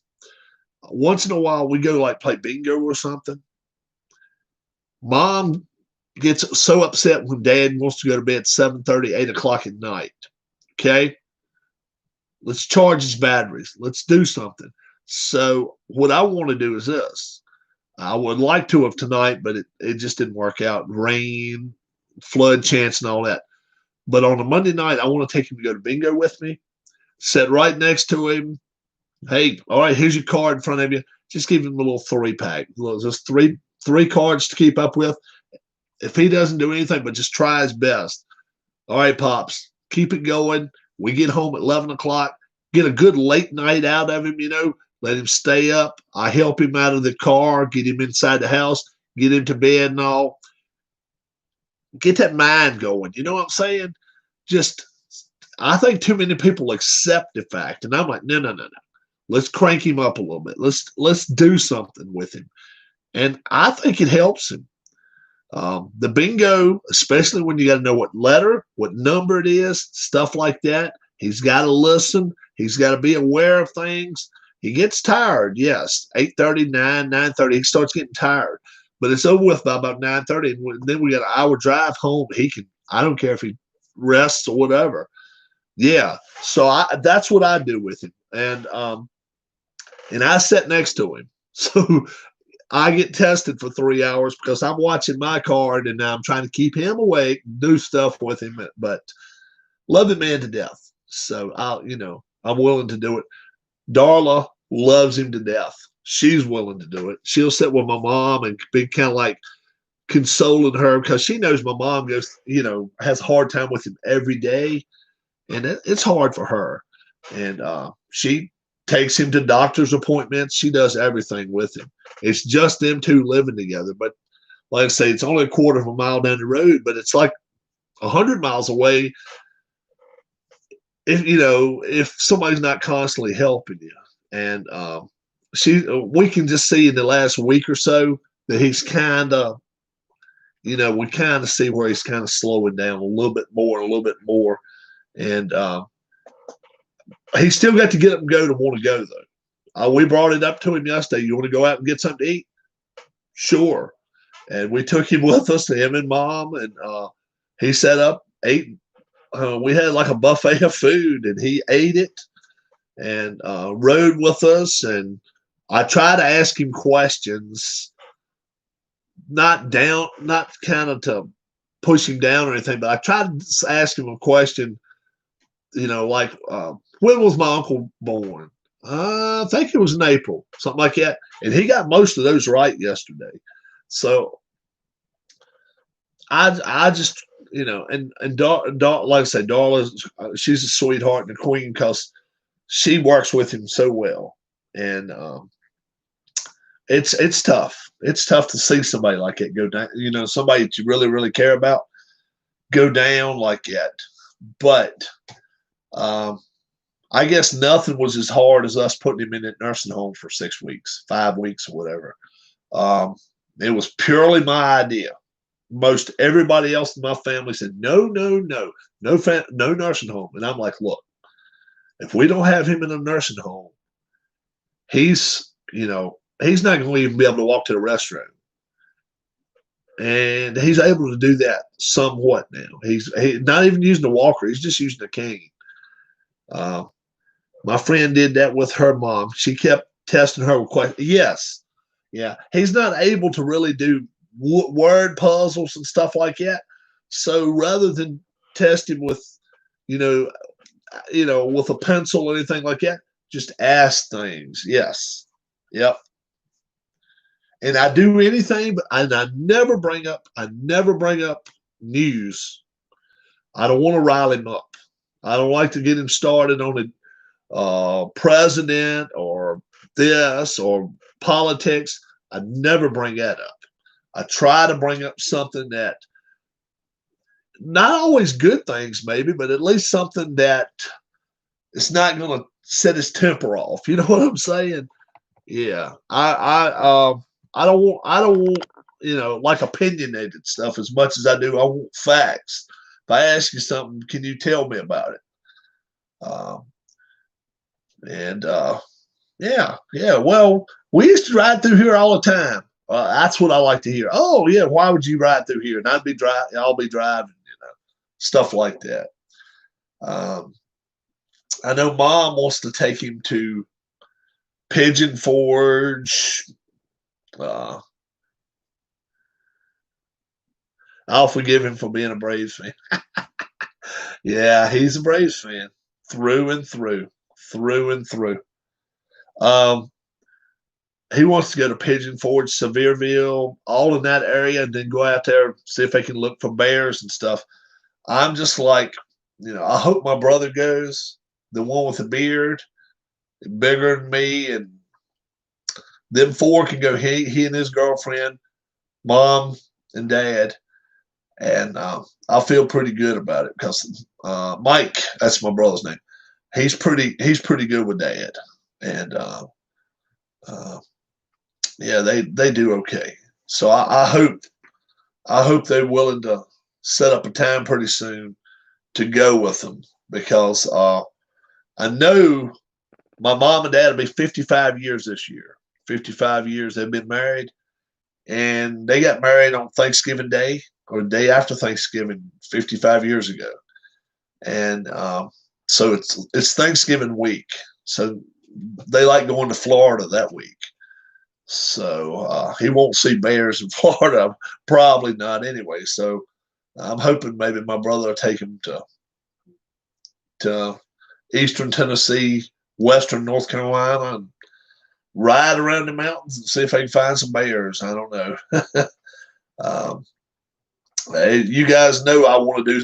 Once in a while, we go like play bingo or something. Mom gets so upset when Dad wants to go to bed 7:30, 8 o'clock at night. Okay, let's charge his batteries. Let's do something. So what I want to do is this. I would like to have tonight, but it just didn't work out. Rain, flood chance, and all that. But on a Monday night, I want to take him to go to bingo with me. Sit right next to him. Hey, all right, here's your card in front of you. Just give him a little 3-pack. Just three cards to keep up with. If he doesn't do anything but just try his best, all right, Pops, keep it going. We get home at 11 o'clock, get a good late night out of him, let him stay up. I help him out of the car, get him inside the house, get him to bed and all. Get that mind going. You know what I'm saying? I think too many people accept the fact. And I'm like, no. Let's crank him up a little bit. Let's do something with him. And I think it helps him. The bingo, especially when you got to know what letter, what number it is, stuff like that. He's got to listen. He's got to be aware of things. He gets tired, yes. 8:30, 9:30, he starts getting tired. But it's over with by about 9:30. And then we got an hour drive home. I don't care if he rests or whatever. Yeah. So that's what I do with him. And I sit next to him. So I get tested for 3 hours because I'm watching my card and now I'm trying to keep him awake, do stuff with him, but love the man to death. So I'm willing to do it. Darla loves him to death. She's willing to do it. She'll sit with my mom and be kind of like consoling her because she knows my mom has a hard time with him every day. And it's hard for her. And she takes him to doctor's appointments. She does everything with him. It's just them two living together. But like I say, it's only a quarter of a mile down the road, but it's like 100 miles away if somebody's not constantly helping you. And we can just see in the last week or so that he's kind of, we kind of see where he's kind of slowing down a little bit more. And he's still got to get up and go to want to go, though. We brought it up to him yesterday. You want to go out and get something to eat? Sure. And we took him with us, him and Mom, and he set up, ate. We had like a buffet of food, and he ate it and rode with us. And I tried to ask him questions, not kind of to push him down or anything, but I tried to ask him a question, like, when was my uncle born? I think it was in April, something like that. And he got most of those right yesterday. So I just, like I said, Darla, she's a sweetheart and a queen because she works with him so well. And it's tough. It's tough to see somebody like that go down. Somebody that you really, really care about go down like that. But um, I guess nothing was as hard as us putting him in that nursing home for 6 weeks, 5 weeks, or whatever. Um, it was purely my idea. Most everybody else in my family said, no, no, no, no nursing home. And I'm like, look, if we don't have him in a nursing home, he's not going to even be able to walk to the restroom. And he's able to do that somewhat now. He's not even using a walker. He's just using a cane. My friend did that with her mom. She kept testing her with questions. Yes. Yeah. He's not able to really do word puzzles and stuff like that. So rather than test him with, you know, with a pencil or anything like that, just ask things. Yes. Yep. And I do anything, but I never bring up news. I don't want to rile him up. I don't like to get him started on a president or this or politics. I never bring that up. I try to bring up something that, not always good things maybe, but at least something that it's not going to set his temper off. You know what I'm saying? Yeah. I don't want, like opinionated stuff as much as I do. I want facts. If I ask you something, can you tell me about it? Um, and yeah, yeah. Well, we used to ride through here all the time. That's what I like to hear. Oh yeah, why would you ride through here? And I'll be driving, stuff like that. Um, I know Mom wants to take him to Pigeon Forge. I'll forgive him for being a Braves fan. Yeah, he's a Braves fan through and through, through and through. Um, he wants to go to Pigeon Forge, Sevierville, all in that area, and then go out there see if they can look for bears and stuff. I'm just like, I hope my brother goes, the one with the beard, bigger than me, and them four can go. He and his girlfriend, mom and dad, and I feel pretty good about it because Mike, that's my brother's name. He's pretty good with dad, and yeah, they do okay. So I hope they're willing to set up a time pretty soon to go with them because I know my mom and dad will be 55 years this year. 55 years they've been married, and they got married on Thanksgiving Day or the day after Thanksgiving 55 years ago. And so it's Thanksgiving week. So they like going to Florida that week. So he won't see bears in Florida, probably not anyway. So I'm hoping maybe my brother will take him to Eastern Tennessee, Western North Carolina, and ride around the mountains and see if I can find some bears. I don't know. You guys know I want to do.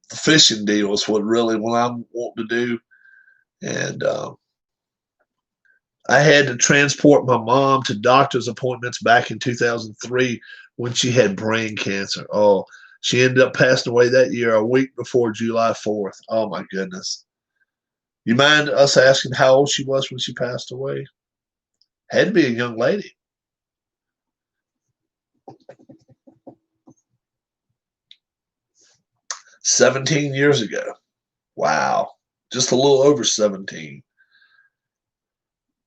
The fishing deal is what I'm wanting to do, and I had to transport my mom to doctor's appointments back in 2003 when she had brain cancer. Oh, she ended up passing away that year, a week before July 4th. Oh my goodness. You mind us asking how old she was when she passed away? Had to be a young lady. "17 years ago." Wow. Just a little over 17.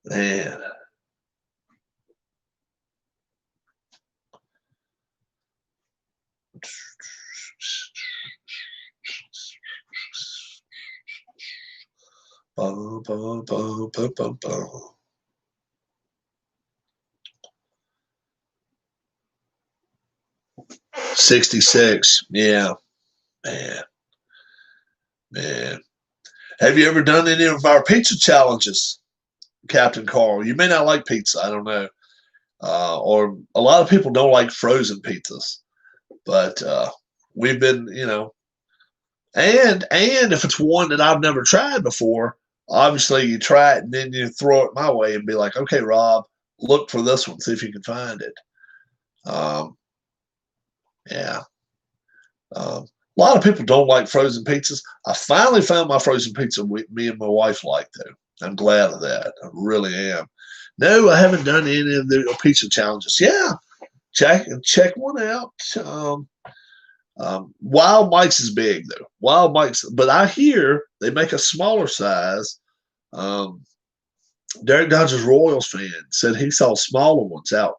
Man. Bum, bum, bum, bum, bum, bum. 66. Yeah. Man. Man. Have you ever done any of our pizza challenges? Captain Carl. You may not like pizza. I don't know. Or a lot of people don't like frozen pizzas, but we've been, and if it's one that I've never tried before, obviously you try it and then you throw it my way and be like, okay, Rob, look for this one, see if you can find it. Um, yeah. A lot of people don't like frozen pizzas. I finally found my frozen pizza me and my wife like, though. I'm glad of that. I really am. No, I haven't done any of the pizza challenges. Yeah, check one out. Wild Mike's is big though. Wild Mike's, but I hear they make a smaller size. Derek Dodgers Royals fan said he saw smaller ones out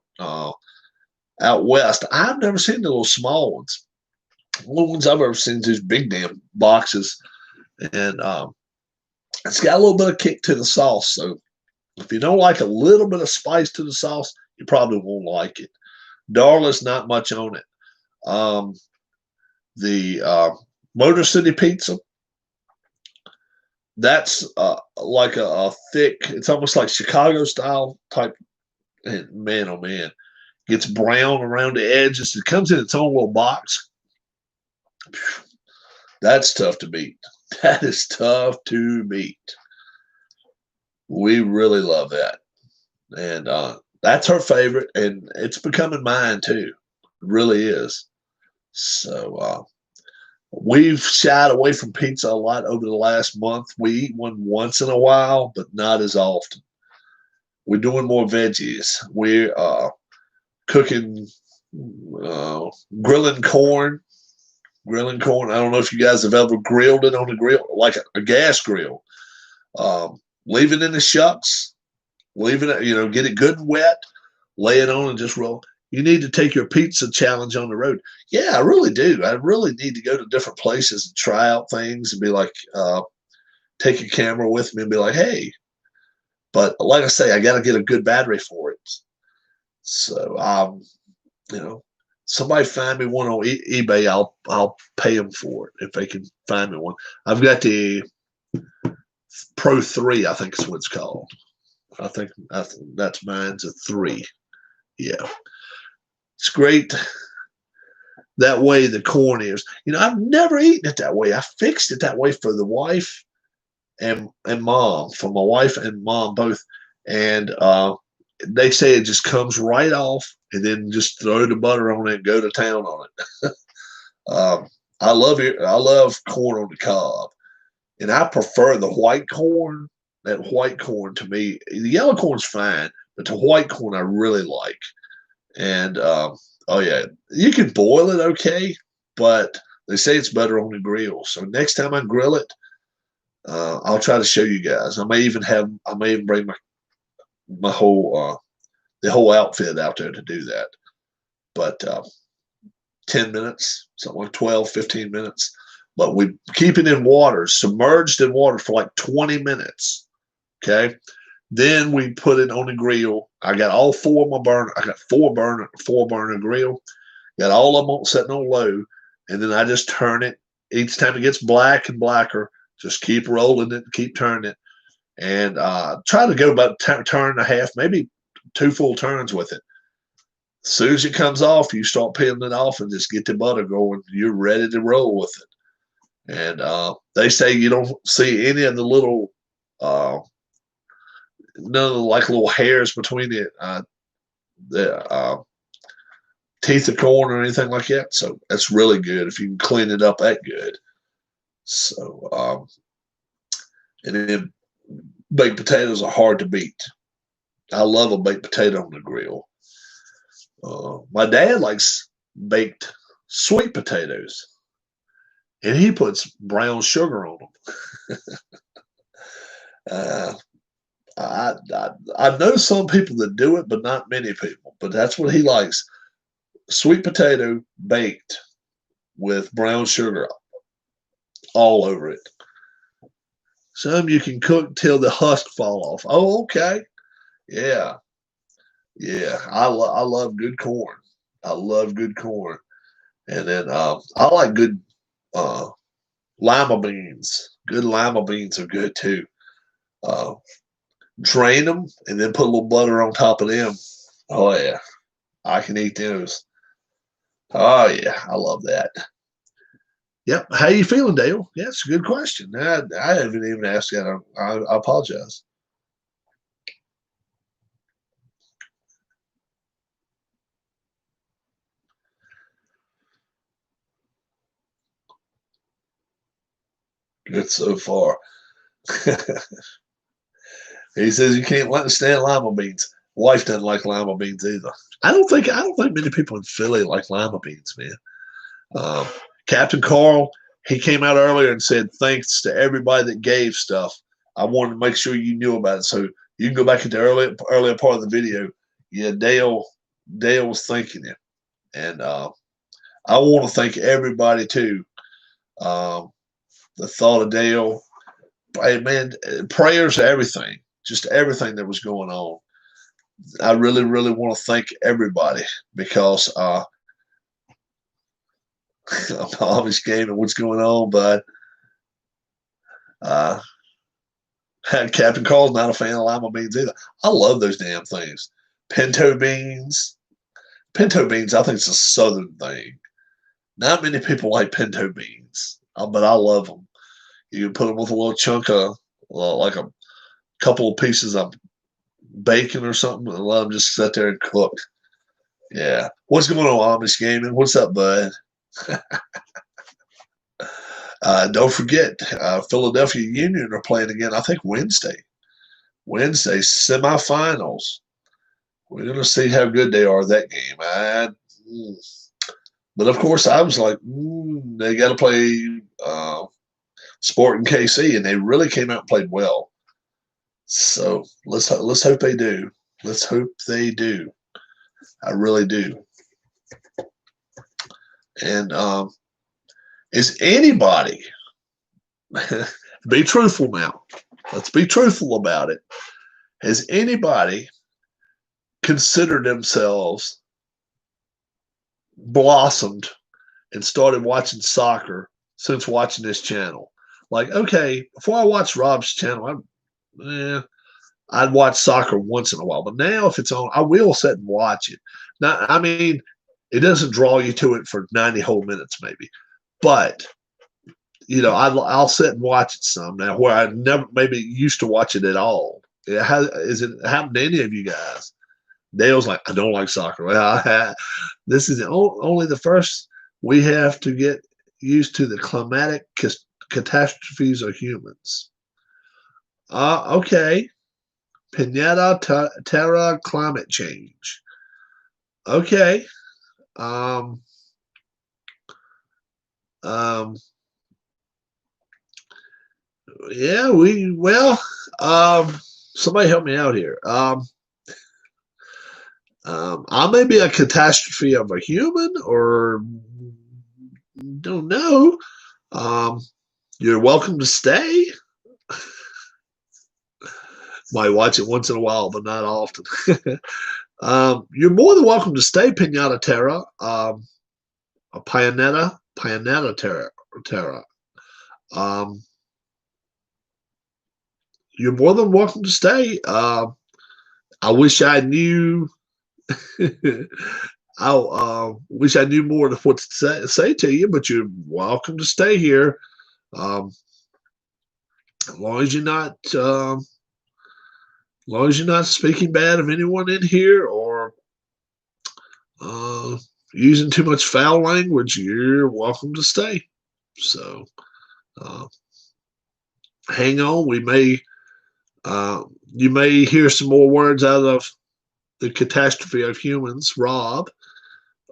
west. I've never seen the little small ones. The only ones I've ever seen is these big damn boxes, and it's got a little bit of kick to the sauce. So if you don't like a little bit of spice to the sauce, you probably won't like it. Darla's not much on it. The Motor City Pizza, that's like a thick, it's almost like Chicago style type. And man, oh man, gets brown around the edges. It comes in its own little box. That's tough to beat. That is tough to beat. We really love that. And that's her favorite, and it's becoming mine too. It really is. So we've shied away from pizza a lot over the last month. We eat one once in a while, but not as often. We're doing more veggies. We're cooking, grilling corn. Grilling corn. I don't know if you guys have ever grilled it on a grill, like a gas grill. Leave it in the shucks. Leave it, get it good and wet. Lay it on and just roll. You need to take your pizza challenge on the road. Yeah, I really do. I really need to go to different places and try out things and be like, take a camera with me and be like, hey. But like I say, I got to get a good battery for it. So, somebody find me one on eBay. I'll pay them for it if they can find me one. I've got the Pro 3, I think is what it's called. I think that's mine's a 3. Yeah. It's great. That way the corn is. I've never eaten it that way. I fixed it that way for the wife and mom, for my wife and mom both. And they say it just comes right off, and then just throw the butter on it and go to town on it. I love it. I love corn on the cob, and I prefer the white corn. That white corn to me, the yellow corn's fine, but the white corn I really like. And oh yeah, you can boil it okay, but they say it's better on the grill. So next time I grill it, I'll try to show you guys. I may even bring my whole the whole outfit out there to do that. But 10 minutes, something like 12, 15 minutes. But we keep it in water, submerged in water for like 20 minutes. Okay. Then we put it on the grill. I got all 4 of my burner. I got 4 burner grill. Got all of them setting on low. And then I just turn it. Each time it gets black and blacker, just keep rolling it, keep turning it. And try to go about a turn and a half, maybe 2 full turns with it. As soon as it comes off, you start peeling it off and just get the butter going. You're ready to roll with it. And they say you don't see any of the little, none of the like little hairs between the teeth of corn or anything like that. So that's really good if you can clean it up that good. So, and then baked potatoes are hard to beat. I love a baked potato on the grill. My dad likes baked sweet potatoes, and he puts brown sugar on them. I know some people that do it, but not many people. But that's what he likes: sweet potato baked with brown sugar all over it. Some you can cook till the husk fall off. Oh, okay, yeah. Yeah, I love good corn. I love good corn, and then I like good lima beans. Good lima beans are good too. Uh, drain them, and then put a little butter on top of them. Oh yeah, I can eat those. Oh yeah, I love that. Yep. How you feeling, Dale? Yeah, it's a good question. I haven't even asked yet. I apologize. Good so far. He says you can't stand lima beans. Wife doesn't like lima beans either. I don't think many people in Philly like lima beans, man. Um, Captain Carl, he came out earlier and said thanks to everybody that gave stuff. I wanted to make sure you knew about it, so you can go back at the earlier part of the video. Yeah, Dale was thanking him, and I want to thank everybody too. Um, the thought of Dale, hey man, prayers, everything, just everything that was going on. I really, really want to thank everybody because I'm always gaming what's going on, but uh, Captain Carl's not a fan of lima beans either. I love those damn things. Pinto beans. Pinto beans, I think it's a southern thing. Not many people like pinto beans, but I love them. You can put them with a little chunk of, like a couple of pieces of bacon or something, and let them just sit there and cook. Yeah. What's going on, Amish Gaming? What's up, bud? Don't forget, Philadelphia Union are playing again, I think Wednesday. Wednesday, semifinals. We're going to see how good they are that game. But of course, I was like, they got to play Sporting KC, and they really came out and played well. So let's hope they do. Let's hope they do. I really do. And is anybody be truthful now? Let's be truthful about it. Has anybody considered themselves blossomed and started watching soccer since watching this channel? Like, okay, before I watched Rob's channel, I'd watch soccer once in a while, but now if it's on, I will sit and watch it. Now, I mean, it doesn't draw you to it for 90 whole minutes, maybe, but I'll sit and watch it some now where I never maybe used to watch it at all. Is it happened to any of you guys? Dale's like, I don't like soccer. Well, this is only the first. We have to get used to the climatic catastrophes of humans. Okay. Pinata Terra climate change. Okay. Um, um, yeah, somebody help me out here. I may be a catastrophe of a human or don't know. Um, you're welcome to stay. Might watch it once in a while, but not often. You're more than welcome to stay, Pinata Terra. A Pianetta Terra. Um, you're more than welcome to stay. I wish I knew. I wish I knew more of what to say to you, but you're welcome to stay here. As long as you're not, as long as you're not speaking bad of anyone in here or uh, using too much foul language, you're welcome to stay. So uh, hang on. You may hear some more words out of the catastrophe of humans, Rob,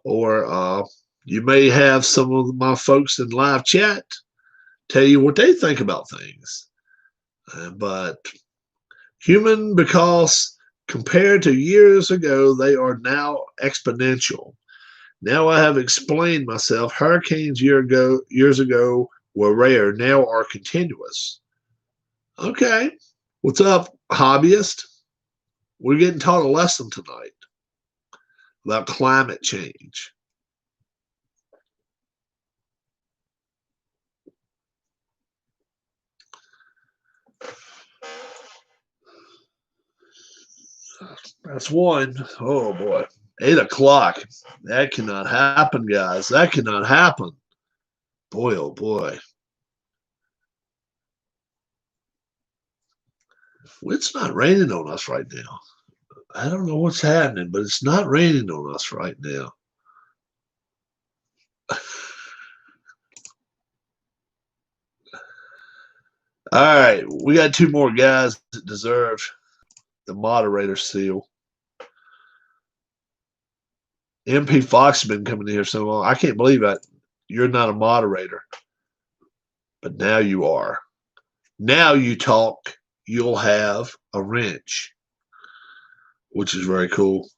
or you may have some of my folks in live chat tell you what they think about things. But human, because compared to years ago, they are now exponential. Now I have explained myself. Hurricanes years ago were rare. Now are continuous. Okay. What's up, hobbyist? We're getting taught a lesson tonight about climate change. That's one. Oh boy. 8 o'clock. That cannot happen, guys. That cannot happen. Boy, oh boy. It's not raining on us right now. I don't know what's happening, but it's not raining on us right now. All right, we got two more guys that deserve the moderator seal. MP Fox has been coming in here so long. I can't believe that you're not a moderator, but now you are. Now you talk, you'll have a wrench, which is very cool.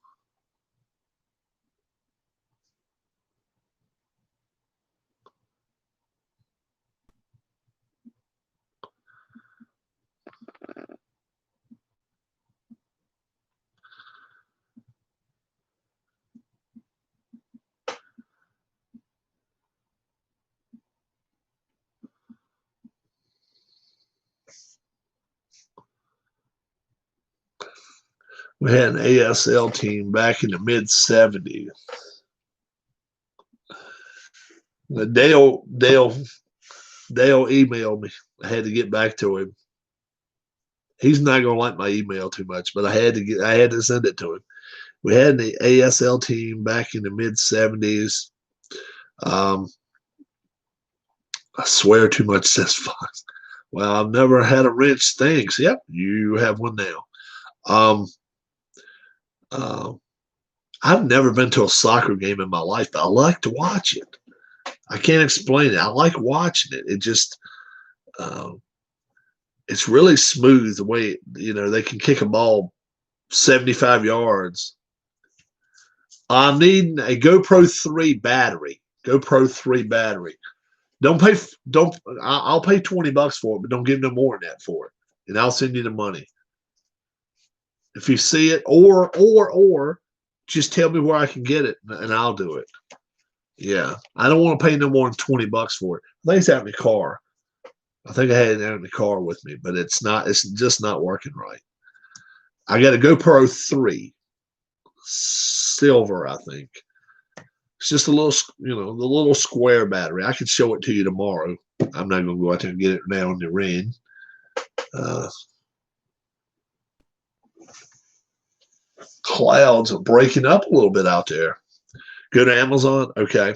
We had an ASL team back in the mid 70s. Dale emailed me. I had to get back to him. He's not gonna like my email too much, but I had to send it to him. We had the ASL team back in the mid 70s. I swear too much, says Fox. Well, I've never had a wrench. Thanks. Yep, you have one now. I've never been to a soccer game in my life, but I like to watch it. I can't explain it. I like watching it. It just, it's really smooth the way, they can kick a ball 75 yards. I'm needing a GoPro 3 battery. GoPro 3 battery. I'll pay $20 for it, but don't give no more than that for it. And I'll send you the money. If you see it, or just tell me where I can get it and I'll do it. Yeah. I don't want to pay no more than $20 for it. I think it's out in the car. I think I had it out in the car with me, but it's just not working right. I got a GoPro 3 silver, I think. It's just a little, the little square battery. I could show it to you tomorrow. I'm not going to go out there and get it now in the rain. Clouds are breaking up a little bit out there. Go to Amazon. Okay.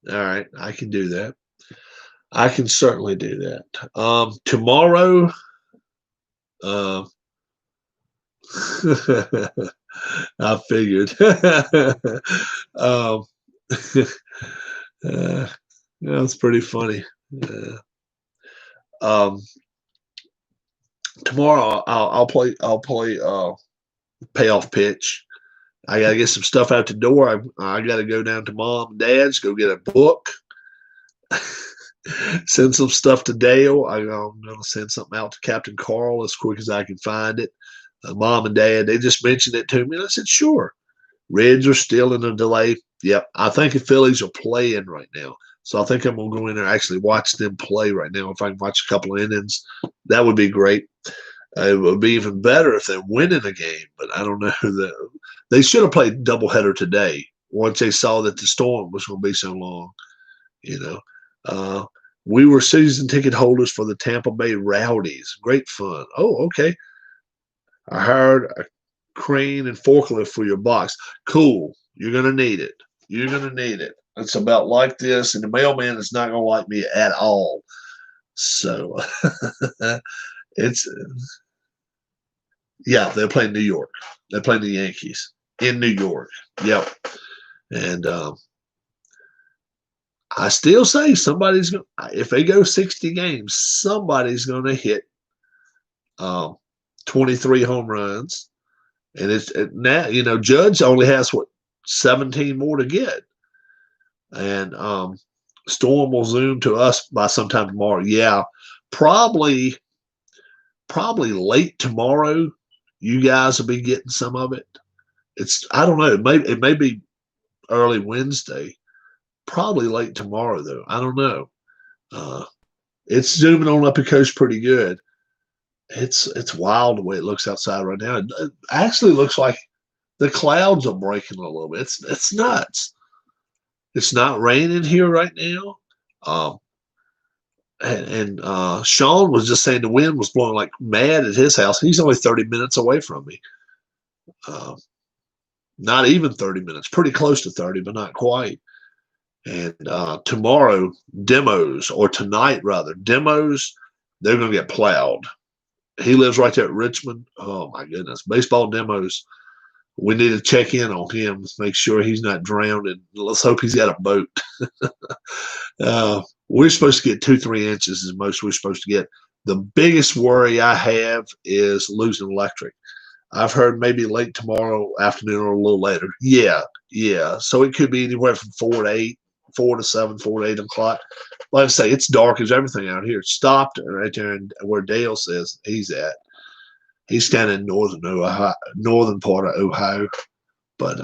All right. I can do that. I can certainly do that. Tomorrow, I figured. That's pretty funny. Tomorrow I'll play payoff pitch. I gotta get some stuff out the door. I gotta go down to mom and dad's, go get a book, send some stuff to Dale. I'm gonna send something out to Captain Carl as quick as I can find it. Mom and dad, they just mentioned it to me, and I said, sure. Reds are still in a delay. Yep. I think the Phillies are playing right now. So I think I'm going to go in there and actually watch them play right now. If I can watch a couple of innings, that would be great. It would be even better if they're winning a game, but I don't know. They should have played doubleheader today once they saw that the storm was going to be so long. We were season ticket holders for the Tampa Bay Rowdies. Great fun. Oh, okay. I hired a crane and forklift for your box. Cool. You're going to need it. You're going to need it. It's about like this, and the mailman is not going to like me at all. So they're playing New York. They're playing the Yankees in New York. Yep. And I still say somebody's going to, if they go 60 games, somebody's going to hit 23 home runs. And it's now, Judge only has 17 more to get. And Storm will zoom to us by sometime tomorrow. Yeah, probably late tomorrow. You guys will be getting some of it. I don't know. It may be early Wednesday. Probably late tomorrow though. I don't know. It's zooming on up the coast pretty good. It's wild the way it looks outside right now. It actually looks like the clouds are breaking a little bit. It's nuts. It's not raining here right now. Um, and Sean was just saying the wind was blowing like mad at his house. He's only 30 minutes away from me. Uh, Not even 30 minutes, pretty close to 30, but not quite. And tomorrow, demos, or tonight rather, demos, they're going to get plowed. He lives right there at Richmond. Oh, my goodness. Baseball demos, we need to check in on him, make sure he's not drowning. Let's hope he's got a boat. We're supposed to get 2-3 inches is most we're supposed to get. The biggest worry I have is losing electric. I've heard maybe late tomorrow afternoon or a little later. Yeah, yeah. So it could be anywhere from 4 to 8, 4 to 7, 4 to 8 o'clock. Like I say, it's dark as everything out here. It stopped right there where Dale says he's at. He's kind of in northern Ohio, northern part of Ohio. But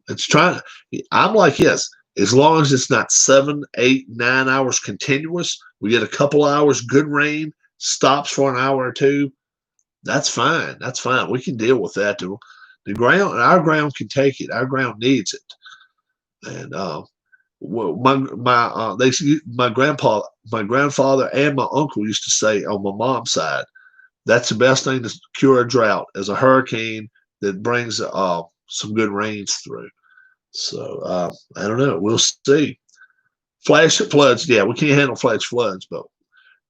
it's trying to, I'm like, yes, as long as it's not 7, 8, 9 hours continuous, we get a couple hours good rain, stops for an hour or two. That's fine. That's fine. We can deal with that. The ground, our ground can take it. Our ground needs it. And well, my grandfather, and my uncle used to say on my mom's side, that's the best thing to cure a drought is a hurricane that brings some good rains through. So I don't know. We'll see. Flash floods, yeah, we can't handle flash floods, but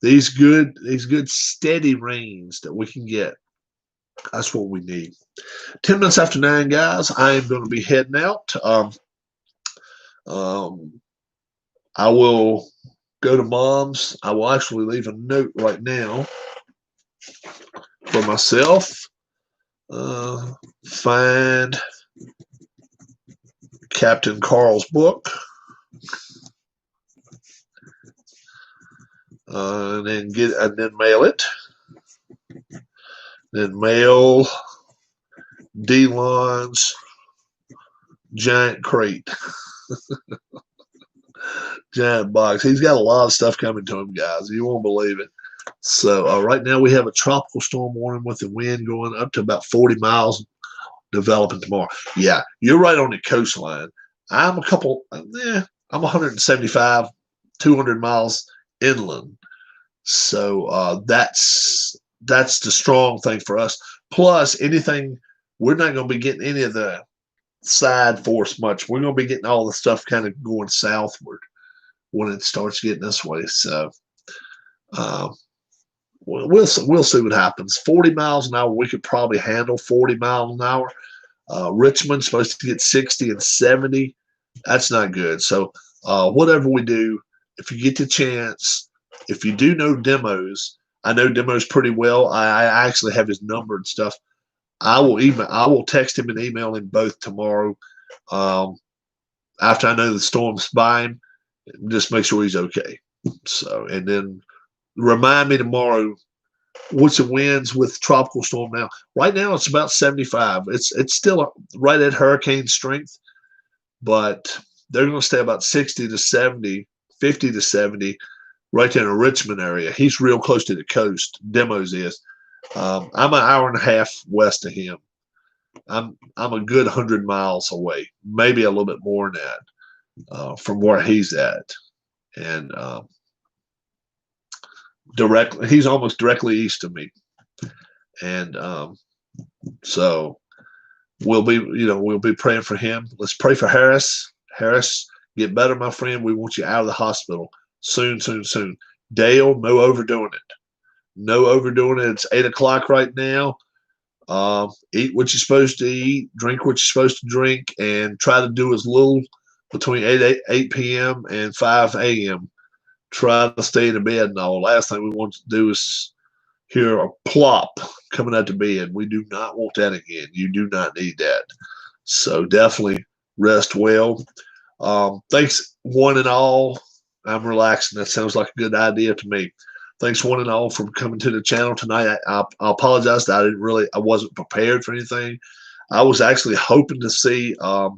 these good steady rains that we can get, that's what we need. 10 minutes after 9, guys, I am going to be heading out. I will go to Mom's. I will actually leave a note right now for myself. Find Captain Carl's book. And then mail it. Then mail Delon's giant crate. Giant box. He's got a lot of stuff coming to him, guys. You won't believe it. So right now we have a tropical storm warning with the wind going up to about 40 miles, developing tomorrow. Yeah, you're right on the coastline. I'm 175, 200 miles inland. So that's the strong thing for us. Plus, anything, we're not going to be getting any of the side force much. We're going to be getting all the stuff kind of going southward when it starts getting this way. So we'll see what happens. 40 miles an hour, we could probably handle 40 miles an hour. Richmond's supposed to get 60 and 70. That's not good. So whatever we do, if you get the chance, if you do know Demos, I know Demos pretty well. I actually have his number and stuff. I will text him and email him both tomorrow. After I know the storm's by him, just make sure he's okay. So, and then remind me tomorrow what's the winds with tropical storm now. Right now it's about 75. It's still right at hurricane strength, but they're going to stay about 60 to 70, 50 to 70 right there in the Richmond area. He's real close to the coast. Demos is. I'm an hour and a half west of him. I'm a good 100 miles away, maybe a little bit more than that, from where he's at. And he's almost directly east of me. And so we'll be praying for him. Let's pray for Harris. Harris, get better, my friend. We want you out of the hospital soon, soon, soon. Dale, no overdoing it. No overdoing it. It's 8 o'clock right now. Eat what you're supposed to eat, drink what you're supposed to drink, and try to do as little between 8 p.m. and 5 a.m. Try to stay in the bed and all. Last thing we want to do is hear a plop coming out the bed. We do not want that again. You do not need that. So definitely rest well. Thanks, one and all. I'm relaxing. That sounds like a good idea to me. Thanks, one and all, for coming to the channel tonight. I apologize that I wasn't prepared for anything. I was actually hoping to see us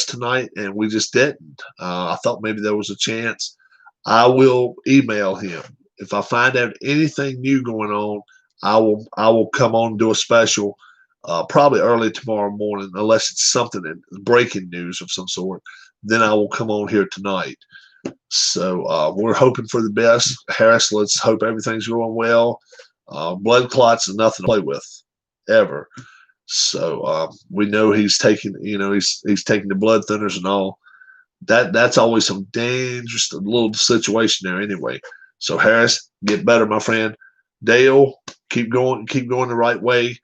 tonight, and we just didn't. I thought maybe there was a chance. I will email him If I find out anything new going on, I will come on and do a special, probably early tomorrow morning, unless it's something breaking news of some sort. Then I will come on here tonight. So we're hoping for the best. Harris, let's hope everything's going well. Blood clots are nothing to play with, ever. So we know he's taking, he's taking the blood thinners and all. That's always some dangerous little situation there anyway. So Harris, get better, my friend. Dale, keep going the right way.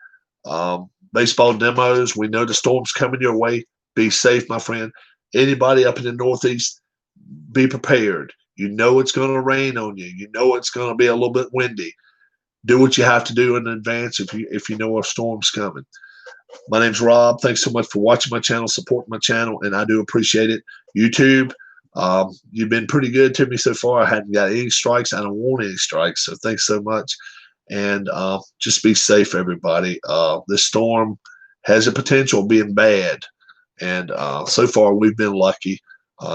Baseball demos, we know the storm's coming your way. Be safe, my friend. Anybody up in the Northeast, be prepared. You know it's going to rain on you. You know it's going to be a little bit windy. Do what you have to do in advance if you know a storm's coming. My name's Rob. Thanks so much for watching my channel, supporting my channel, and I do appreciate it. YouTube, you've been pretty good to me so far. I hadn't got any strikes. I don't want any strikes, so thanks so much. And just be safe, everybody. This storm has a potential of being bad, and so far we've been lucky.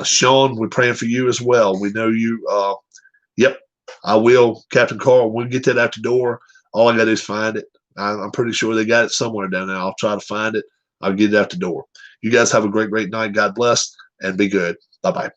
Sean, we're praying for you as well. We know you. Yep, I will, Captain Carl. We'll get that out the door. All I got to do is find it. I'm pretty sure they got it somewhere down there. I'll try to find it. I'll get it out the door. You guys have a great, great night. God bless, and be good. Bye-bye.